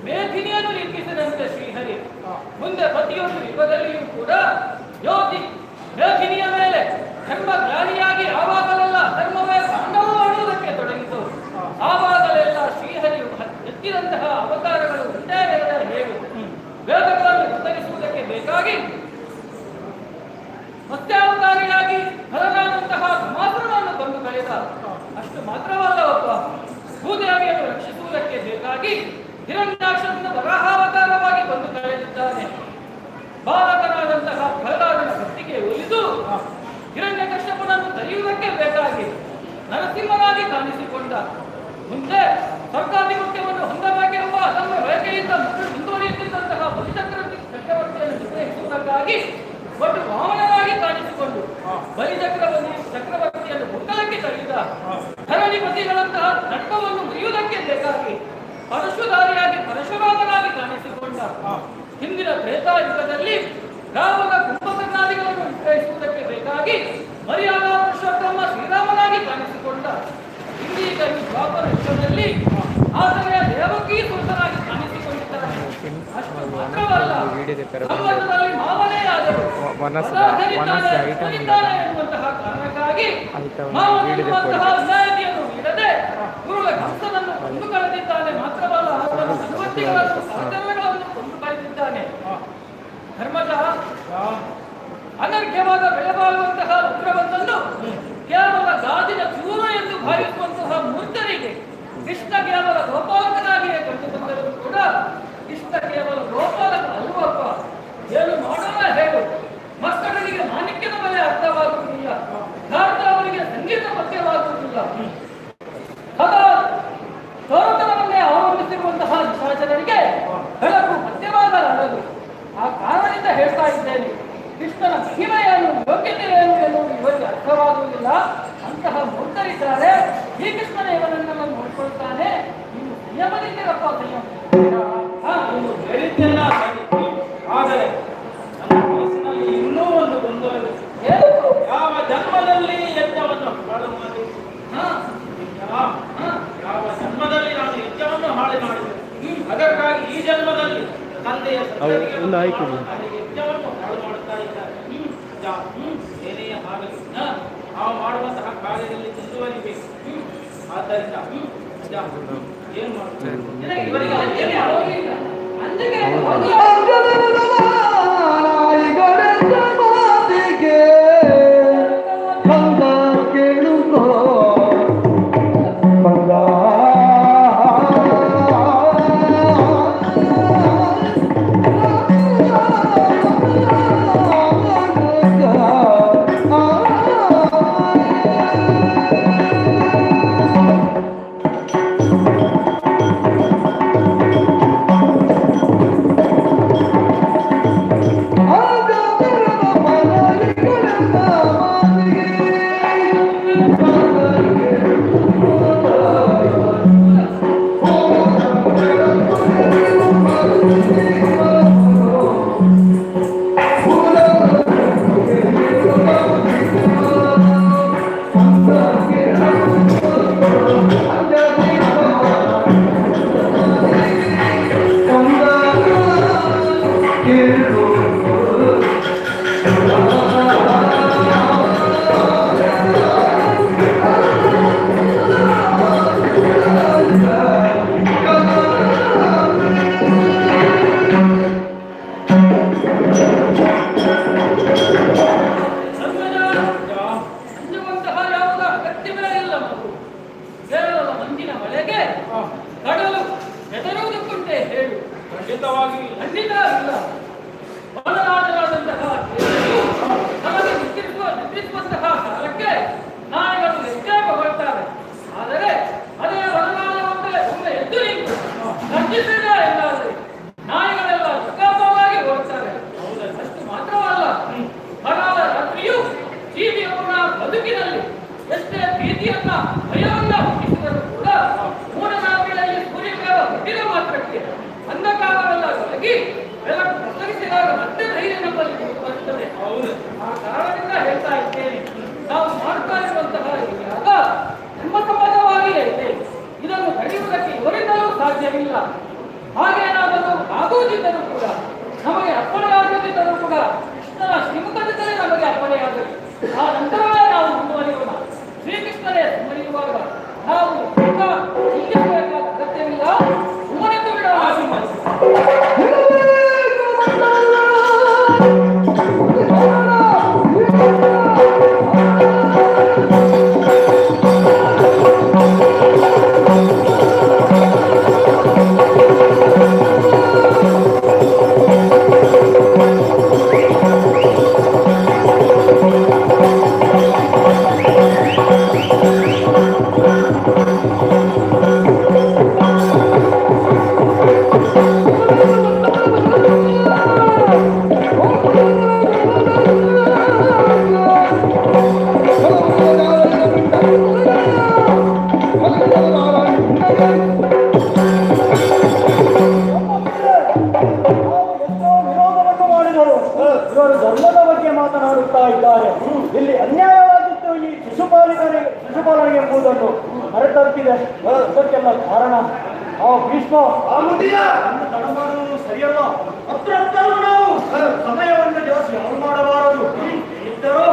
ಮೇಧಿನಿಯನ್ನು ನಿರ್ಮಿಸಿದಂತೆ ಶ್ರೀಹರಿ ಮುಂದೆ ಪ್ರತಿಯೊಂದು ಯುಗದಲ್ಲಿಯೂ ಕೂಡ ಯೋಗಿ ಮೇಧಿನಿಯ ಮೇಲೆ ಧರ್ಮ ಜ್ಞಾನಿಯಾಗಿ ಆವಾಗಲೆಲ್ಲ ಧರ್ಮವೇ ತಾಂಡವ ಮಾಡುವುದಕ್ಕೆ ತೊಡಗಿತು. ಆವಾಗಲೆಲ್ಲ ಶ್ರೀಹರಿಯು ಎತ್ತಿದಂತಹ ಅವತಾರಗಳು ಒಂದೇ ಎರಡೇ ಹೇಳು ವೇದಗಳನ್ನು ಉತ್ತರಿಸುವುದಕ್ಕೆ ಬೇಕಾಗಿ ಮತ್ಸ್ಯಾವತಾರಿಯಾಗಿ ಹರನಾದಂತಹ ಸಮಾಸನವನ್ನು ಬಂದು ಕಳೆದ. ಅಷ್ಟು ಮಾತ್ರವಲ್ಲವಪ್ಪ, ಭೂದೇವಿಯನ್ನು ರಕ್ಷಿಸುವುದಕ್ಕೆ ಬೇಕಾಗಿ ಹಿರಣ್ಯಾಕ್ಷದಿಂದ ವರಾಹಾವತಾರವಾಗಿ ಬಂದು ಕಳೆದಿದ್ದಾನೆ. ಬಾಲಕನಾದಂತಹ ಪ್ರಹ್ಲಾದನ ಭಕ್ತಿಗೆ ಒಲಿದು ಹಿರಣ್ಯಕಶ್ಯಪನನ್ನು ತರೆಯುವುದಕ್ಕೆ ಬೇಕಾಗಿ ನರಸಿಂಹನಾಗಿ ಕಾಣಿಸಿಕೊಂಡ. ಮುಂದೆ ಸ್ವರ್ಗಾಧಿಪತ್ಯವನ್ನು ಹೊಂದಬೇಕೆಂಬ ಅದನ್ನು ಬಯಕೆಯಿಂದ ಮುಂದುವರಿಯುತ್ತಿದ್ದಂತಹ ಬಲಿಚಕ್ರವರ್ತಿಯನ್ನು ನಿಗ್ರಹಿಸುವುದಕ್ಕಾಗಿ ಒಟ್ಟು ವಾಮನನಾಗಿ ಕಾಣಿಸಿಕೊಂಡು ಚಕ್ರವರ್ತಿಯನ್ನು ಮುಟ್ಟಲಕ್ಕೆ ತಳ್ಳಿದ. ಧರಣಿಪತಿಗಳಂತಹ ನಟ್ಕವನ್ನು ಮುರಿಯುವುದಕ್ಕೆ ಬೇಕಾಗಿ ಪರಶುಧಾರಿಯಾಗಿ ಪರಶುರಾಮನಾಗಿ ಕಾಣಿಸಿಕೊಂಡ. ಹಿಂದಿನ ತ್ರೇತಾಯುಗದಲ್ಲಿ ರಾವಣ ಕುಂಭಕರ್ಣಾದಿಗಳನ್ನು ನಿಗ್ರಹಿಸುವುದಕ್ಕೆ ಬೇಕಾಗಿ ಮರ್ಯಾದ ಪುರುಷೋತ್ತಮ ಶ್ರೀರಾಮನಾಗಿ ಕಾಣಿಸಿಕೊಂಡ. ಇಂದೀಗ ಈ ದ್ವಾಪರ ಯುಗದಲ್ಲಿ ಆತನೆಯ ದೇವಕೀ ಸುತನಾಗಿ ಕಾಣಿಸಿಕೊಂಡಿದ್ದಾನೆ. ಅಷ್ಟು ಮಾತ್ರವಲ್ಲ, ಸಂಬಂಧದಲ್ಲಿ ಮಾವನೆಯಾದರು ಎನ್ನುವಂತಹ ಕಾರಣಕ್ಕಾಗಿ ಮಾವನೆನ್ನುವಂತಹ ವಿನಾಯಿತಿಯನ್ನು ನೀಡದೆ ಗುರುಳ ಹಂಸನನ್ನು ಕೊಂದು ಕಳೆದಿದ್ದಾನೆ. ಮಾತ್ರವಲ್ಲ, ಅವರ ಅನುಮತಿಗಳನ್ನು ಸಾಧನೆಗಳನ್ನು ಕೊಂದು ಕಳೆದಿದ್ದಾನೆ. ಧರ್ಮದ ಅನರ್ಘ್ಯವಾದ ಬೆಳೆಬಾಳುವಂತಹ ಉಗ್ರವನ್ನನ್ನು ಕೇವಲ ಗಾಜಿನ ಚೂರು ಎಂದು ಭಾವಿಸುವಂತಹ ಮೂರ್ಖರಿಗೆ ಕೃಷ್ಣ ಕೇವಲ ಗೋಪಾಲಕನಾಗಿಯೇ ಕಂಡು ಬಂದರೂ ಕೂಡ ಕೃಷ್ಣ ಕೇವಲ ಗೋಪಾಲಕ ಅಲ್ಲವಪ್ಪ. ಏನು ಮಾಡೋಣ ಹೇಳು? ಮಕ್ಕಳಿಗೆ ಮಾಣಿಕ್ಯದ ಬೆಲೆ ಅರ್ಥವಾಗುವುದಿಲ್ಲ, ಅವರಿಗೆ ಸಂಗೀತ ಪಥ್ಯವಾಗುವುದಿಲ್ಲ. ಸದಾ ತೋರತನವನ್ನೇ ಅವಲಂಬಿಸಿರುವಂತಹ ನಿಶಾಚರರಿಗೆ ಬೆಳಕು ಪಥ್ಯವಾಗಲಾರದು. ಆ ಕಾರಣದಿಂದ ಹೇಳ್ತಾ ಇದ್ದೇನೆ, ಕೃಷ್ಣನ ಮಹಿಮೆಯನ್ನು ಯೋಗ್ಯತೆಯನ್ನು ಎನ್ನುವುದು ಇವರಿಗೆ ಅರ್ಥವಾಗುವುದಿಲ್ಲ. ಅಂತಹ ಮೂರ್ಖರಿದ್ದಾರೆ. ಶ್ರೀಕೃಷ್ಣನ ಇವರನ್ನೆಲ್ಲ ನೋಡ್ಕೊಳ್ತಾನೆ. ನೀವು ಸಂಯಮದಿಂದಿರಪ್ಪ, ಸಂಯಮ. ನೀನು ಹೇಳಿದ್ದೆಲ್ಲ ಸರಿ. ಆದರೆ ನನ್ನ ಮನಸ್ಸಿನಲ್ಲಿ ಇನ್ನೂ ಒಂದು ಗೊಂದಲವಿದೆ. ಯಾವ ಜನ್ಮದಲ್ಲಿ ಯಜ್ಞವನ್ನು ಹಾಳು ಮಾಡಿ ಯಾವ ಜನ್ಮದಲ್ಲಿ ನಾನು ಯಜ್ಞವನ್ನು ಹಾಳು ಮಾಡಿದೆ, ಅದಕ್ಕಾಗಿ ಈ ಜನ್ಮದಲ್ಲಿ ತಂದೆಯ ಒಂದು ಆಯ್ಕೆ ಯಜ್ಞವನ್ನು ಹಾಳು ಮಾಡುತ್ತಾ ಇದ್ದಾರೆ. ಏನೇ ಆಗಲಿ ನಾವು ಮಾಡುವಂತಹ ಕಾರ್ಯದಲ್ಲಿ ಮುಂದುವರಿಬೇಕು. ಆದ್ದರಿಂದ ಏನು ಮಾಡ್ತಾರೆ ಇವರಿಗೆ ಏನು ಮಾಡೋದಿಲ್ಲ. ಹಾಗೇನಾದರೂ ಆಗುವುದಿದ್ದರೂ ಕೂಡ, ನಮಗೆ ಅಪ್ಪಣೆಯಾಗುತ್ತಿದ್ದರೂ ಕೂಡ ಕೃಷ್ಣನ ಶ್ರೀಮುಖದಿಂದಲೇ ನಮಗೆ ಅಪ್ಪಣೆಯಾಗಲಿ. ಆ ನಂತರವೇ ನಾವು ಮುಂದುವರಿಯೋಣ. ಶ್ರೀಕೃಷ್ಣನೇ ಸುಮ್ಮನಿರುವಾಗ ನಾವು ಚಿಂತಿಸಬೇಕಾದ ಅಗತ್ಯವಿಲ್ಲ. ಸುಮ್ಮನೆಂದು ಬಿಡೋಣ. ಇಲ್ಲಿ ಅನ್ಯಾಯವಾಗಿತ್ತು ಈ ಶಿಶುಪಾಲನೆ ಎಂಬುದನ್ನು ಮರೆತಂತಿದೆ. ಇದಕ್ಕೆಲ್ಲ ಕಾರಣ ಆ ಭೀಷ್ಮ ತಡಮಾಡುವುದು ಸರಿಯಲ್ಲ. ಅತ್ರ ನಾವು ಸಮಯವನ್ನು ಜಾಸ್ತಿ ಯಾರು ಮಾಡಬಾರದು. ಇದ್ದರೂ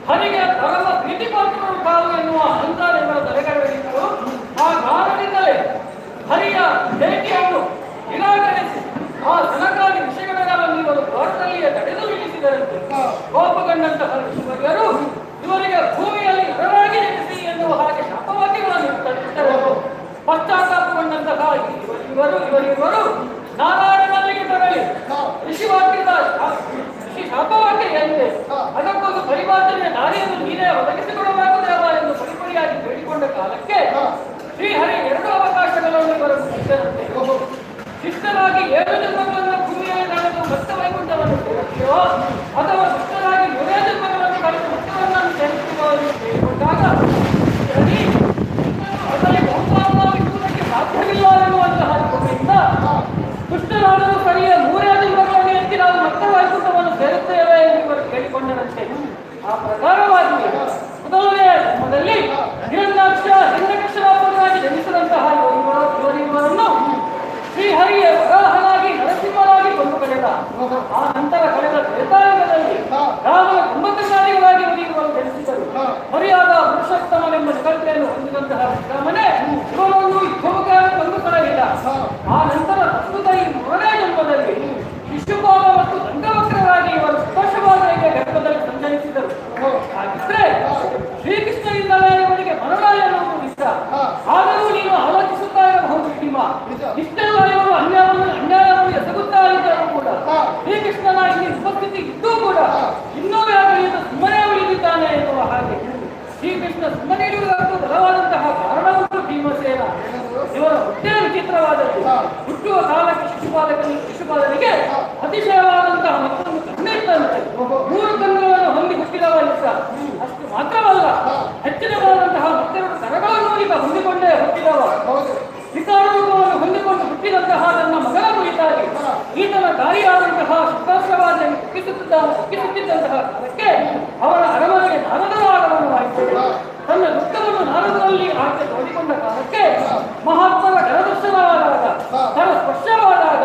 ಹರಿಗೆ ಪರಮ ಪ್ರೀತಿಪಾತ್ರರು ತಾವು ಎನ್ನುವ ಅಹಂಕಾರ ಇವರ ತಲೆಗಡವಿತ್ತು. ಆ ಕಾರಣದಿಂದಲೇ ಹರಿಯ ಹೇಳಿಕೆಯನ್ನು ನಿರಾಕರಿಸಿ ಆ ಸನಕಾದಿ ವಿಷಯಗಳನ್ನು ಇವರು ಭಾರತದಲ್ಲಿಯೇ ತಡೆದು ನಿಲ್ಲಿಸಿದರಂತೆ. ಕೋಪಗೊಂಡಂತಹ ಋಷಿವರ್ಯರು ಇವರಿಗೆ ಭೂಮಿಯಲ್ಲಿ ನರರಾಗಿ ಜನಿಸಿ ಎನ್ನುವ ಹಾಗೆ ಶಾಪವಾಕ್ಯಗಳನ್ನು ಇಟ್ಟರು. ಪಶ್ಚಾತ್ತಾಪಗೊಂಡಂತಹ ಇವರಿವರು ನಾರಾಯಣನಿಗೆ ಬರಲಿ ಋಷಿವಾಕ್ಯದ ಋಷಿ ಶಾಪವಾಕ್ಯ ಏನಿದೆ ಅದಕ್ಕೊಂದು ಪರಿವರ್ತನೆ ದಾರಿಯನ್ನು ನೀನೇ ಒದಗಿಸಿಕೊಡಬೇಕು ದೇವ ಎಂದು ಪರಿಪರಿಯಾಗಿ ಬೇಡಿಕೊಂಡ ಕಾಲಕ್ಕೆ ಶ್ರೀಹರಿ 2 ಅವಕಾಶಗಳನ್ನು ಇವರು ಮುಗಿಸಿದಂತೆ. ಶಿಷ್ಟರಾಗಿ 7 ಜನ್ಮಗಳನ್ನು ಭೂಮಿಯಲ್ಲಿ ನಡೆದು ಭಕ್ತ ವೈಕುಂಠವನ್ನು ಸೇರಿಸಿಯೋ ಅಥವಾ ಶಿಷ್ಟರಾಗಿ 100 ಜನ್ಮಗಳನ್ನು ಕಳೆದು ಭಕ್ತವನ್ನನ್ನು ಸೇರಿಸುವ ಬೇಡಿಕೊಂಡಾಗ ಅದರಲ್ಲಿ ಬಹುಪಾಲನಾಗಿರುವುದಕ್ಕೆ ಸಾಧ್ಯವಿಲ್ಲ ಎನ್ನುವಂತಹ ಕೊನೆಯಿಂದ ದುಷ್ಟರಾದರೂ ಸರಿಯ 3 ಜನ್ಮಗಳನ್ನು ಎತ್ತಿ ನಾವು ಭಕ್ತ ವೈಕುಂಠವನ್ನು ಸೇರುತ್ತೇವೆ ಎಂದು ಇವರು ಕೇಳಿಕೊಂಡರಂತೆ. ಆ ಪ್ರಕಾರವಾಗಿ ಮೊದಲನೆಯ ಜನ್ಮದಲ್ಲಿ ಹಿರಣ್ಯಾಕ್ಷ ಹಿರಣ್ಯಕಶ್ಯಪನಾಗಿ ಜನಿಸಿದಂತಹ ಇವರನ್ನು ಶ್ರೀಹರಿಯ ವರಾಹನಾಗಿ ನರಸಿಂಹನಾಗಿ ಕೊಂದು ಕಳೆದ. ಆ ನಂತರ ಕಳೆದ ತ್ರೇತಾಯುಗದಲ್ಲಿ ರಾಮನ ಕುಂಭಕರ್ಣಾದಿಗಳಾಗಿ ಇವರು ಜನಿಸಿದರು. ಹರಿಯಾದ ಪುರುಷೋತ್ತಮನೆಂಬ ನಿಕಲ್ಪೆಯನ್ನು ಹೊಂದಿದಂತಹ ಶ್ರೀರಾಮನೇ ಇವರನ್ನು ಯುದ್ಧಮುಖವಾಗಿ ಕೊಂದು ಕಳೆಯಿಲ್ಲ. ಆ ನಂತರ ಪ್ರಸ್ತುತ ಈ 3ನೇ ಜನ್ಮದಲ್ಲಿ ಶಿಶುಪಾಲ ಮತ್ತು ದಂಗವಕ್ರರಾಗಿ ಇವರು ಸ್ಪರ್ಶವಾದರಿಗೆ ಗರ್ಭದಲ್ಲಿ ಸಂಚರಿಸಿದರು. ಹಾಗಿದ್ರೆ ಶ್ರೀಕೃಷ್ಣನಿಂದಲೇ ಇವರಿಗೆ ಮರಣ ಎನ್ನುವುದು ನಿಜ. ಆದರೂ ನೀನು ಆಲೋಚಿಸುತ್ತಾ ಇರಬಹುದು ಭೀಮ, ಇಷ್ಟೆಲ್ಲ ಇವರು ಅನ್ಯಾಯವನ್ನು ಎಸಗುತ್ತಾ ಇದ್ದರೂ ಕೂಡ ಶ್ರೀಕೃಷ್ಣನ ಇಲ್ಲಿ ಉಪಸ್ಥಿತಿ ಇದ್ದೂ ಕೂಡ ಇನ್ನೂ ಯಾಕೆ ಸುಮ್ಮನೆ ಉಳಿದಿದ್ದಾನೆ ಎನ್ನುವ ಹಾಗೆ ಶ್ರೀಕೃಷ್ಣ ಸುಮ್ಮನೆ ಇರುವುದಕ್ಕೂ ಬಲವಾದಂತಹ ಕಾರಣವನ್ನು ಭೀಮಸೇನ ಇವರ ಹೊಟ್ಟೆ ವಿಚಿತ್ರವಾದದ್ದು. ಹುಟ್ಟುವ ಕಾಲಕ್ಕೆ ಶಿಶುಪಾಲನಿಗೆ ಅತಿಶಯವಾದಂತಹ ಮತ್ತೊಂದು ಕಣ್ಣಿತ್ತಂತೆ. 3 ಕಣ್ಣುಗಳನ್ನು ಹೊಂದಿ ಹುಟ್ಟಿದವ ಇಸ. ಅಷ್ಟು ಮಾತ್ರವಲ್ಲ, ಹೆಚ್ಚಿನವಾದಂತಹ ಮತ್ತೆರಡು ಕರಗಳನ್ನು ಈಗ ಹೊಂದಿಕೊಂಡೇ ಹುಟ್ಟಿದವ. ವಿಕಾರ ರೂಪವನ್ನು ಹೊಂದಿಕೊಂಡು ಹುಟ್ಟಿದಂತಹ ನನ್ನ ಮಗನ ಕುರಿತಾಗಿ ಈತನ ದಾರಿಯಾದಂತಹ ಶುಭಾಶ್ರವಾದಿಯನ್ನು ಒಪ್ಪಿಸುತ್ತಿದ್ದಂತಹ ಕಾಲಕ್ಕೆ ಅವರ ಅರಮನೆಗೆ ನಾರದರ ಆಗಮನವಾಯಿತು. ತನ್ನ ದುಃಖವನ್ನು ನಾರದರಲ್ಲಿ ಆಕೆ ತೋಡಿಕೊಂಡ ಕಾಲಕ್ಕೆ ಮಹಾತ್ಮರ ಕರದರ್ಶನವಾದಾಗ ತನ್ನ ಸ್ಪರ್ಶವಾದಾಗ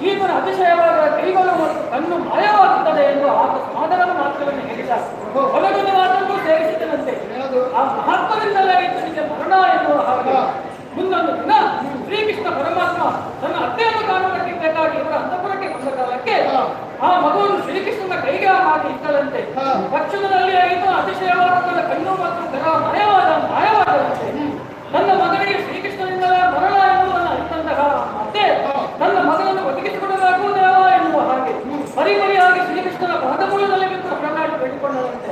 ಈತನ ಅತಿಶಯವಾದ ಕೈಗಳು ಮತ್ತು ಕಣ್ಣು ಮಾಯವಾಗುತ್ತದೆ ಎಂದು ಆತ ಸಮಾಧಾನದ ಮಾತುಗಳನ್ನು ಹೇಳಿದ. ಹೊರಗಿನ ಮಾತನ್ನು ಸೇರಿಸಿದನಂತೆ. ಆ ಮಹಾತ್ಮರಿಂದಲೇ ಈತನಿಗೆ ಮರಣ ಎನ್ನುವ ಹಾಗೆ ಮುಂದೊಂದು ದಿನ ಶ್ರೀಕೃಷ್ಣ ಪರಮಾತ್ಮ ತನ್ನ ಅತ್ತೆಯನ್ನು ಕಾಣುವುದಕ್ಕೆ ಬೇಕಾಗಿ ಇವರ ಅಂತಃಪುರಕ್ಕೆ ಬಂದ ಕಾಲಕ್ಕೆ ಆ ಮಗುವನ್ನು ಶ್ರೀಕೃಷ್ಣನ ಕೈಗೆ ಹಾಕಿ ಇಟ್ಟದಂತೆ. ತಕ್ಷಣದಲ್ಲಿ ಈತ ಅತಿಶಯವಾದ ಕಣ್ಣು ಮತ್ತು ಕರ ಮಾಯವಾದಂತೆ. ತನ್ನ ಮಗನಿಗೆ ಶ್ರೀಕೃಷ್ಣನಿಂದಲೇ ಮರಣ ಎನ್ನುವುದನ್ನು ಅರಿತಂತಹ ಮತ್ತೆ ತನ್ನ ಮಗನನ್ನು ಒದಗಿಸಿಕೊಡಬೇಕು ದೇವ ಎನ್ನುವ ಹಾಗೆ ಪರಿಪರಿಯಾಗಿ ಶ್ರೀಕೃಷ್ಣನ ಪಾದಮೂಲದಲ್ಲಿ ಬಿದ್ದು ಪ್ರಕಾಶ ಬೇಡಿಕೊಂಡಂತೆ.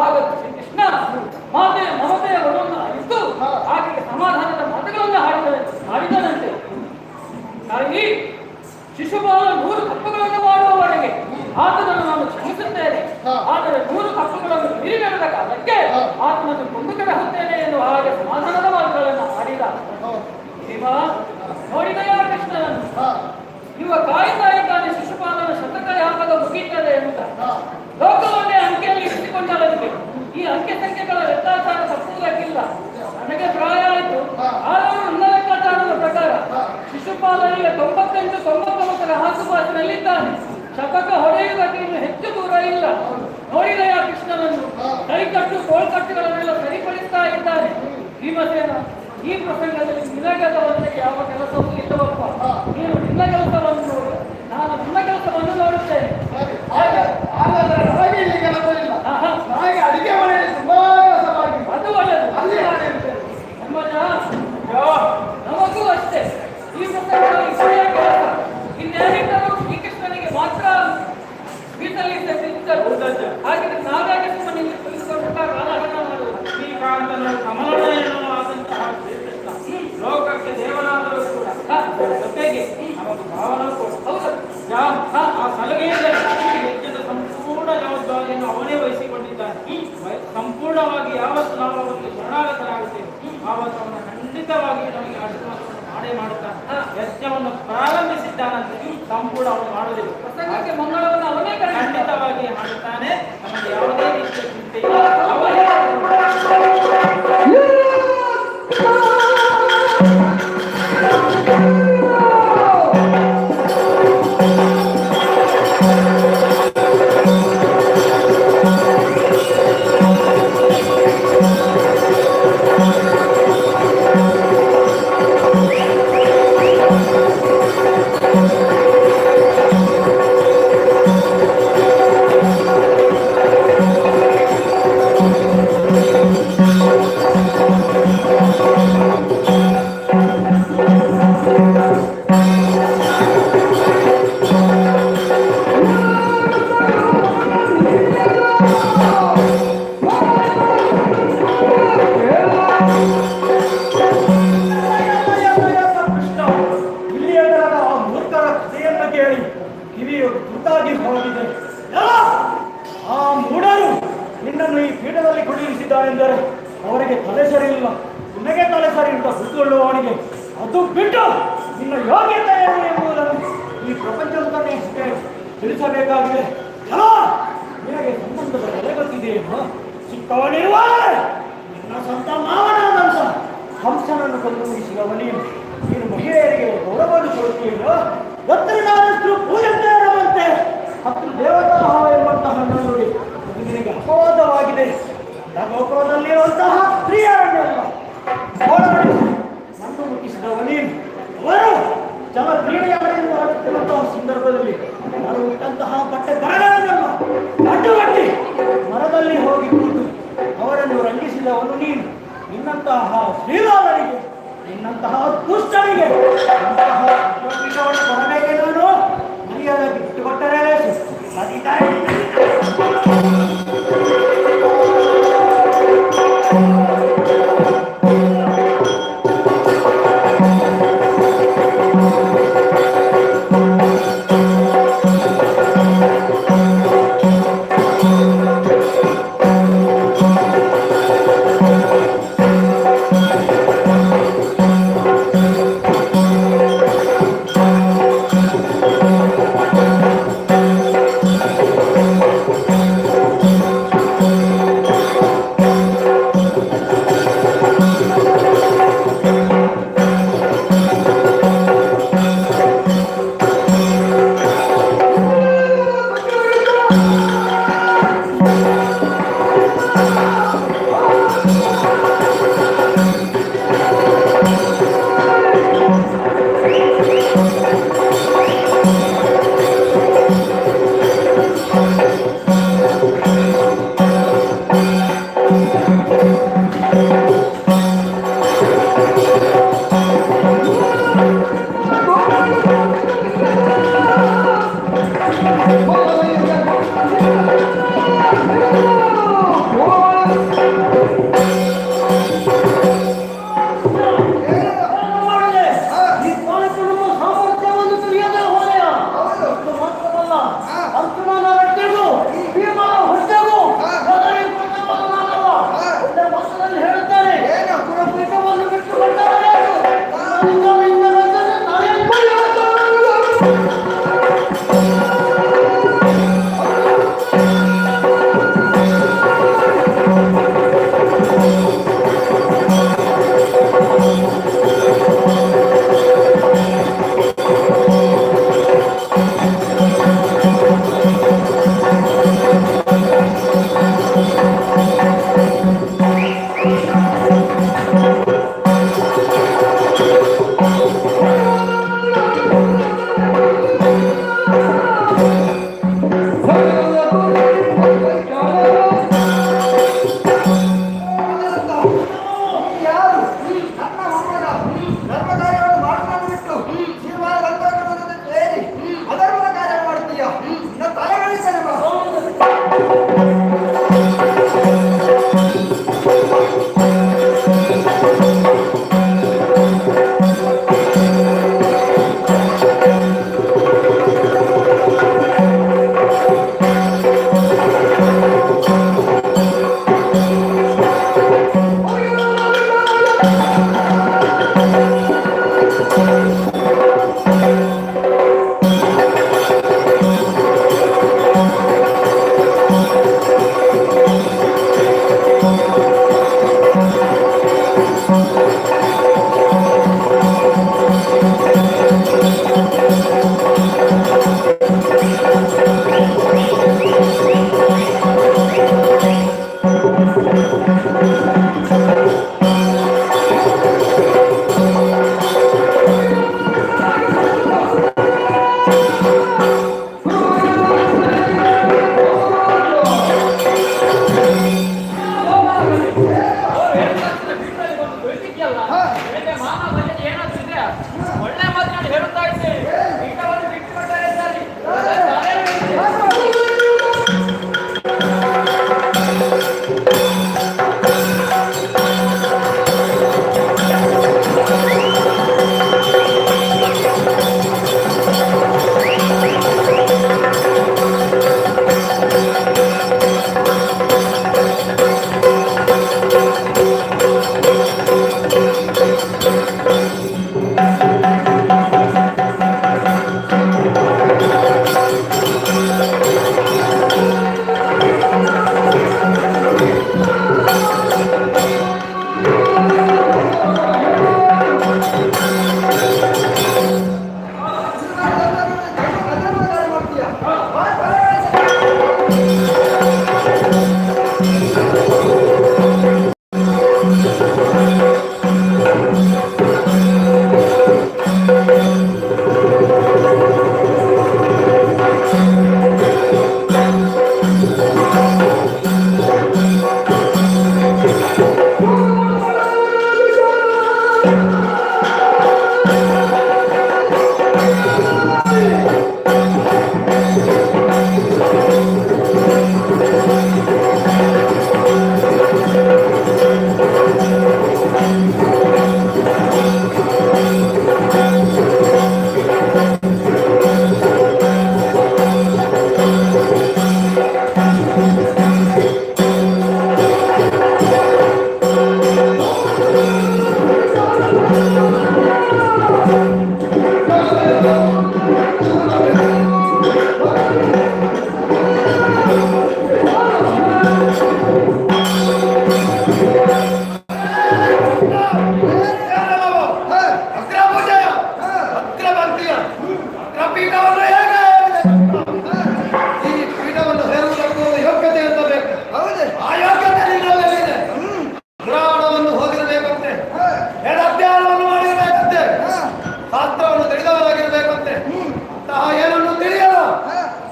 ಆಗ ಶ್ರೀಕೃಷ್ಣ ಮಾತೆಯ ಮಮತೆಯ ವರವನ್ನು ಅರಿತು ಆಕೆಗೆ ಸಮಾಧಾನದ ಮಾತುಗಳನ್ನು ಹಾಡಿದನಂತೆ. ತಾಯಿ, ಶಿಶುಪಾಲ 100 ತಪ್ಪುಗಳನ್ನು ಮಾಡುವವರೆಗೆ ಆತನನ್ನು ನಾನು ಕ್ಷಮಿಸುತ್ತೇನೆ. ಆದರೆ 100 ತಪ್ಪುಗಳನ್ನು ಮೀರಿ ನಡೆದ ಕಾಲಕ್ಕೆ ಆತನನ್ನು ಕೊಂದು ಕೆಡಹುತ್ತೇನೆ ಎಂದು ಹಾಗೆ ಸಮಾಧಾನದ ಮಾತುಗಳನ್ನು ಆಡಿದ. ಭೀಮ ನೋಡಿದೆಯಾ ಕೃಷ್ಣನನ್ನು? ಇವ ಕಾಯ್ತಾ ಇದ್ದಾನೆ ಶಿಶುಪಾಲನ ಶತಕ ಯಾವಾಗ ಮುಗಿಯುತ್ತದೆ ಅಂತ. ಲೋಕವನ್ನೇ ಅಂಕೆಯಲ್ಲಿ ಇರಿಸಿಕೊಂಡಲ್ಲದೆ ಈ ಅಂಕೆ ಸಂಖ್ಯೆಗಳ ಲೆಕ್ಕಾಚಾರ ತಪ್ಪುವುದಕ್ಕಿಲ್ಲ. ನನಗೆ ಪ್ರಾಯ ಆಯಿತು, ಆದರೂ ನನ್ನ ಲೆಕ್ಕಾಚಾರದ ಪ್ರಕಾರ ಶಿಶುಪಾಲನಿಗೆ 98-99 ಆಸುಪಾಸಿನಲ್ಲಿದ್ದಾನೆ. ಶತಕ ಹೊಡೆಯುವುದಕ್ಕೆ ಇನ್ನು ಹೆಚ್ಚು ದೂರ ಇಲ್ಲ. ನೋಡಿದೆಯಾ ಕೃಷ್ಣನನ್ನು? ಕೈಕಟ್ಟು ಕೋಳ್ಕಟ್ಟುಗಳನ್ನೆಲ್ಲ ಸರಿಪಡಿಸ್ತಾ ಇದ್ದಾನೆ. ಭೀಮಸೇನ, ಈ ಪ್ರಸಂಗದಲ್ಲಿ ನಿನಗದವರಿಗೆ ಯಾವ ಕೆಲಸವೂ ಇಲ್ಲವಪ್ಪ. ನೀನು ನಿನ್ನ ಕೆಲಸವನ್ನು ನೋಡು, ನಾನು ನನ್ನ ಕೆಲಸವನ್ನು ನೋಡುತ್ತೇನೆ. ಅಡಿಗೆ ಮನೆಯಲ್ಲಿ ತುಂಬಾ ಕೆಲಸವಾಗಿ ಅದು ಒಳ್ಳೆಯದು. ನಮಗೂ ಅಷ್ಟೇ ಈ ಪ್ರಸಂಗದಲ್ಲಿ ಇಷ್ಟೇ ಕೆಲಸ. ಇನ್ನೇನಿದ್ದರೂ ಶ್ರೀಕೃಷ್ಣನಿಗೆ ಮಾತ್ರ ಮೀಸಲಿದ್ದರು. ಹಾಗಿದ್ರೆ ನಾವ್ಯಾಕೆ ಸುಮ್ಮನೆ ತಿಳಿದುಕೊಂಡು ಕಾಲಹರಣ ಮಾಡುವುದು? ಶ್ರೀಕಾಂತನು ಕಮಲನಯನೂ ಆದಂತಹ ಶ್ರೀಕೃಷ್ಣ ಲೋಕಕ್ಕೆ ದೇವನಾದರೂ ಕೂಡ ಜೊತೆಗೆ ಅವನು ಭಾವನೂ ಕೂಡ ಹೌದು. ಆ ಸಲಹೆಯಲ್ಲಿ ಯಜ್ಞದ ಸಂಪೂರ್ಣ ಜವಾಬ್ದಾರಿಯನ್ನು ಅವನೇ ವಹಿಸಿಕೊಂಡಿದ್ದಾನೆ. ಸಂಪೂರ್ಣವಾಗಿ ಯಾವತ್ತು ನಾವು ಅವರಿಗೆ ಶರಣಾಗತರಾಗುತ್ತೇವೆ ಆವತ್ತು ಅವನು ಖಂಡಿತವಾಗಿ ನಮಗೆ ಆಶೀರ್ವಾದವನ್ನು ಮಾಡೇ ಮಾಡುತ್ತಾನೆ. ಯಜ್ಞವನ್ನು ಪ್ರಾರಂಭಿಸಿದ್ದಾನಂತೆ ಸಂಪೂರ್ಣ ಅವನು ಮಾಡುವುದಿಲ್ಲ. ಪ್ರಸಂಗಕ್ಕೆ ಮಂಗಳವನ್ನು ಅವನೇ ಖಂಡಿತವಾಗಿ ಮಾಡುತ್ತಾನೆ. ನಮಗೆ ಯಾವುದೇ ರೀತಿಯ ಚಿಂತೆ ಇಲ್ಲ. Yeah. ನಿನ್ನನ್ನು ಈ ಪೀಠದಲ್ಲಿ ಕುಳ್ಳಿರಿಸಿದ್ದಾನೆಂದರೆ ಅವರಿಗೆ ತಲೆ ಸರಿ ಇಲ್ಲ, ನಿನಗೆ ತಲೆ ಸರಿ ಅಂತ ಕೂತ್ಕೊಳ್ಳುವವನಿಗೆ ಅದು ಬಿಟ್ಟು ನಿನ್ನ ಯೋಗ್ಯತೆ ಏನು ಎಂಬುದನ್ನು ಈ ಪ್ರಪಂಚವನ್ನೇ ತಿಳಿಸಬೇಕಾಗಿದೆ. ಅಲ್ಲ, ನಿನಗೆ ಸಂಬಂಧದ ಬೆಲೆ ಗೊತ್ತಿದೆಯೇನೋ? ಚಿಕ್ಕವನಿರುವ ನಿನ್ನ ಸ್ವಂತ ಮಾವನಾದಂತ ಹಂಸನನ್ನು ಕೊಂದು ಮುಗಿಸಿದವ ನೀನು ಮಹಿಳೆಯರಿಗೆ ಗೌರವವನ್ನು ಕೊಡುತ್ತೀಯೋ? ಗೊತ್ತಿರಲಾರಷ್ಟು ಪೂಜೆ ಇರುವಂತೆ ಹತ್ತು ದೇವತಾ ಎಂಬಂತಹ ನೋಡಿ ಅದು ನಿನಗೆ ಅಪವಾದವಾಗಿದೆ. ಗೋಪುರದಲ್ಲಿರುವಂತಹ ಸ್ತ್ರೀಯರನ್ನೆಲ್ಲ ಮಣ್ಣು ಮುಟ್ಟಿಸಿದವ ನೀನು. ಅವರು ಜಲ ಕ್ರೀಡೆಯಾಡುತ್ತಿರುವಂತಹ ಸಂದರ್ಭದಲ್ಲಿ ನಾನು ಇಟ್ಟಂತಹ ಬಟ್ಟೆ ಬರಗಳನ್ನೆಲ್ಲ ಅಡ್ಡುಗಟ್ಟಿ ಮರದಲ್ಲಿ ಹೋಗಿ ಕೂತು ಅವರನ್ನು ರಂಗಿಸಿದವನು ನೀನು. ನಿನ್ನಂತಹ ಶ್ರೀಲಾಲರಿಗೆ, ನಿನ್ನಂತಹ ದುಷ್ಟರಿಗೆ ಕೊಡಬೇಕೆ ನಾನು ಮರ್ಯಾದ ಬಿಟ್ಟುಕೊಟ್ಟರೆ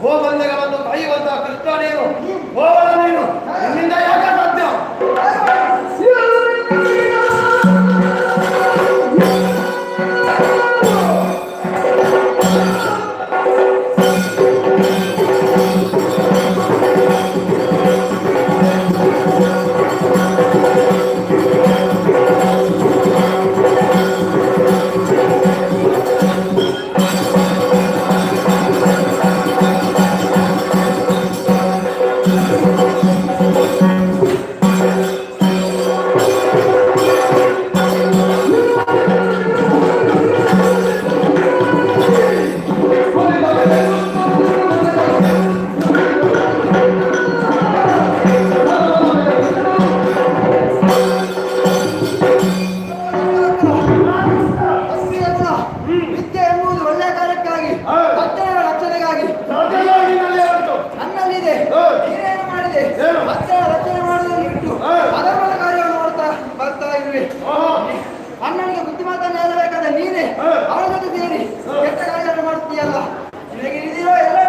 ಗೋಬಂಧಗಳನ್ನು ಕಾಯುವಂತ ಕೃಷ್ಣ ನೀನು, ಗೋವಳ ನೀನು, ನಿನ್ನಿಂದ ಯಾಕೆ ಸಾಧ್ಯ? ವಿದ್ಯೆ ಎಂಬುದು ಒಳ್ಳೆಯ ಕಾರ್ಯಕ್ಕಾಗಿ, ಭಕ್ತರ ರಕ್ಷಣೆಗಾಗಿ ನನ್ನಲ್ಲಿದೆ. ನೀನೇನು ಮಾಡಿದೆ? ಭಕ್ತರ ರಕ್ಷಣೆ ಮಾಡುವುದನ್ನು ಬಿಟ್ಟು ಅಧರ್ಮದ ಕಾರ್ಯವನ್ನು ಮಾಡ್ತಾ ಬರ್ತಾ ಇರುವೆ. ಅಣ್ಣನಿಗೆ ಬುದ್ಧಿ ಮಾತನ್ನು ಹೇಳಬೇಕಾದ ನೀನೇ ಅವನ ಜೊತೆ ಸೇರಿ ಕೆಟ್ಟ ಕಾರ್ಯವನ್ನು ಮಾಡುತ್ತೀಯಲ್ಲ. ನಿನಗೆ ಇದೆಯೋ ಎಲ್ಲ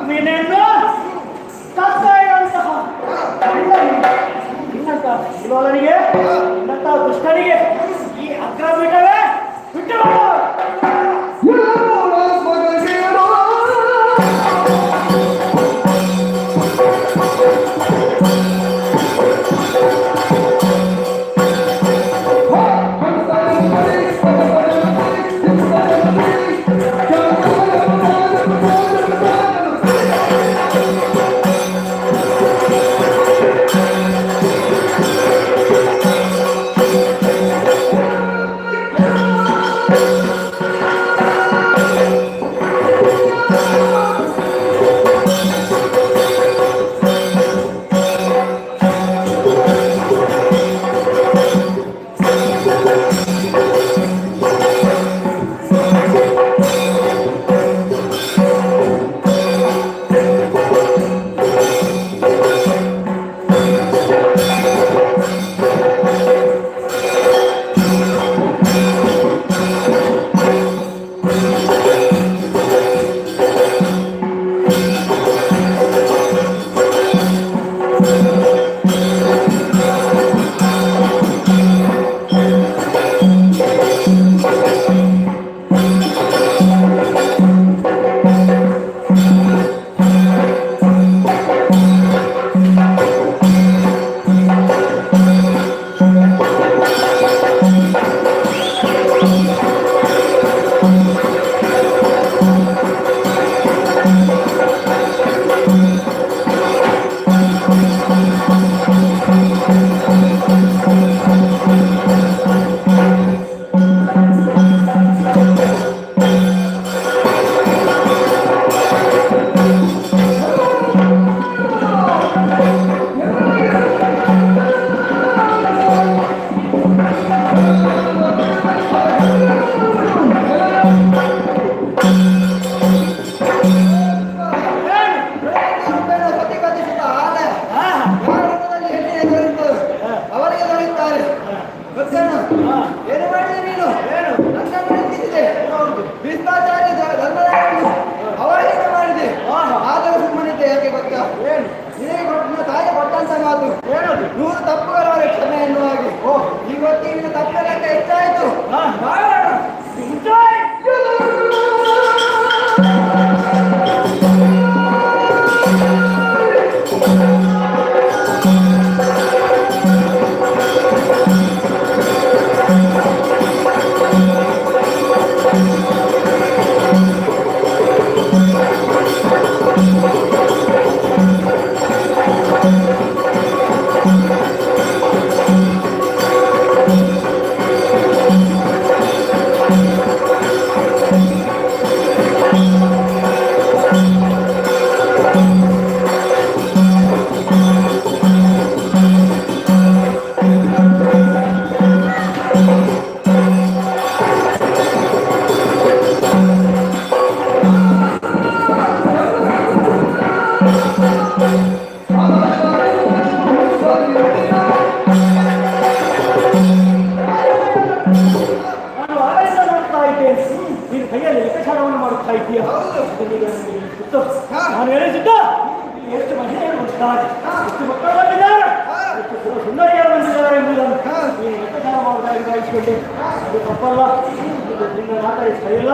ನೀನೇನು ಕತ್ತೈದಂತಹ ನಿನ್ನಂತ ದುಷ್ಟನಿಗೆ ಈ ಅಗ್ರಪೀಠವೇ ಬಿಟ್ಟು Thank you. ಏನು ನಿನಗೆ ನಿನ್ನ ತಾಯಿ ಕೊಟ್ಟಂತ ಮಾತು ಏನದು 100 ತಪ್ಪುಗಳವರೆ ಕ್ಷಮೆ ಎನ್ನುವ ಹಾಗೆ ಇವತ್ತಿನ ತಪ್ಪೆಲ್ಲ ಹೆಚ್ಚಾಯ್ತು. ನಾನು ಆಡಳಿತ ಮಾಡ್ತಾ ಇದ್ದೇನೆ. ನೀನು ಕೈಯಲ್ಲಿ ಲೆಕ್ಕಾಚಾರವನ್ನು ಮಾಡುತ್ತಾ ಇದ್ದೀಯ. ನಾನು ಹೇಳಿಸಿದ್ದ ಎಷ್ಟು ಮಹಿಳೆಯರು ಬಂದಿದ್ದಾರೆ, ಎಷ್ಟು ಮಕ್ಕಳು ಬಂದಿದ್ದಾರೆ, ಎಷ್ಟು ಸುಂದರಿಯರು ಬಂದಿದ್ದಾರೆ ಎಂಬುದನ್ನು ನೀನು ಲೆಕ್ಕಾಚಾರ ಮಾಡುವುದಾಗಿ ಭಾವಿಸಿಕೊಂಡೆ. ಅದು ತಪ್ಪಲ್ಲ. ನಿನ್ನ ಮಾತಾಡಿಸ್ತಾ ಇಲ್ಲ.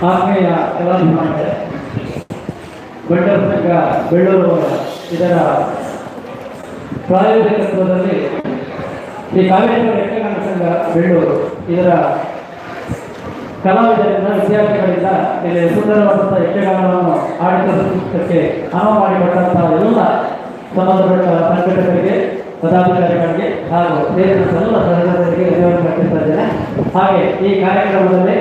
ಆತ್ಮೀಯ ಕಲಾಭಿಮಾನಿಗಳೇ, ಬಂಡರ ಸಂಘ ಬೆಳ್ಳೂರು ಇದರ ಪ್ರಾಯೋಜಕತ್ವದಲ್ಲಿ ಶ್ರೀ ಕಾವೇಶ್ವರ ಯಕ್ಷಗಾನ ಸಂಘ ಬೆಳ್ಳೂರು ಇದರ ಕಲಾವಿದರಿಂದ ವಿದ್ಯಾರ್ಥಿಗಳಿಂದ ಇಲ್ಲಿ ಸುಂದರವಾದಂಥ ಯಕ್ಷಗಾನವನ್ನು ಆಡಳಿತಕ್ಕೆ ಅನುವು ಮಾಡಿಕೊಟ್ಟಂತಹ ಎಲ್ಲ ಸಂಬಂಧಪಟ್ಟ ಸಂಘಟಕರಿಗೆ, ಪದಾಧಿಕಾರಿಗಳಿಗೆ ಹಾಗೂ ಸೇರಿದ ಎಲ್ಲ ಸದಸ್ಯರಿಗೆ ಧನ್ಯವಾದ ಅರ್ಪಿಸ್ತಾ ಇದ್ದೇನೆ. ಹಾಗೆ ಈ ಕಾರ್ಯಕ್ರಮದಲ್ಲಿ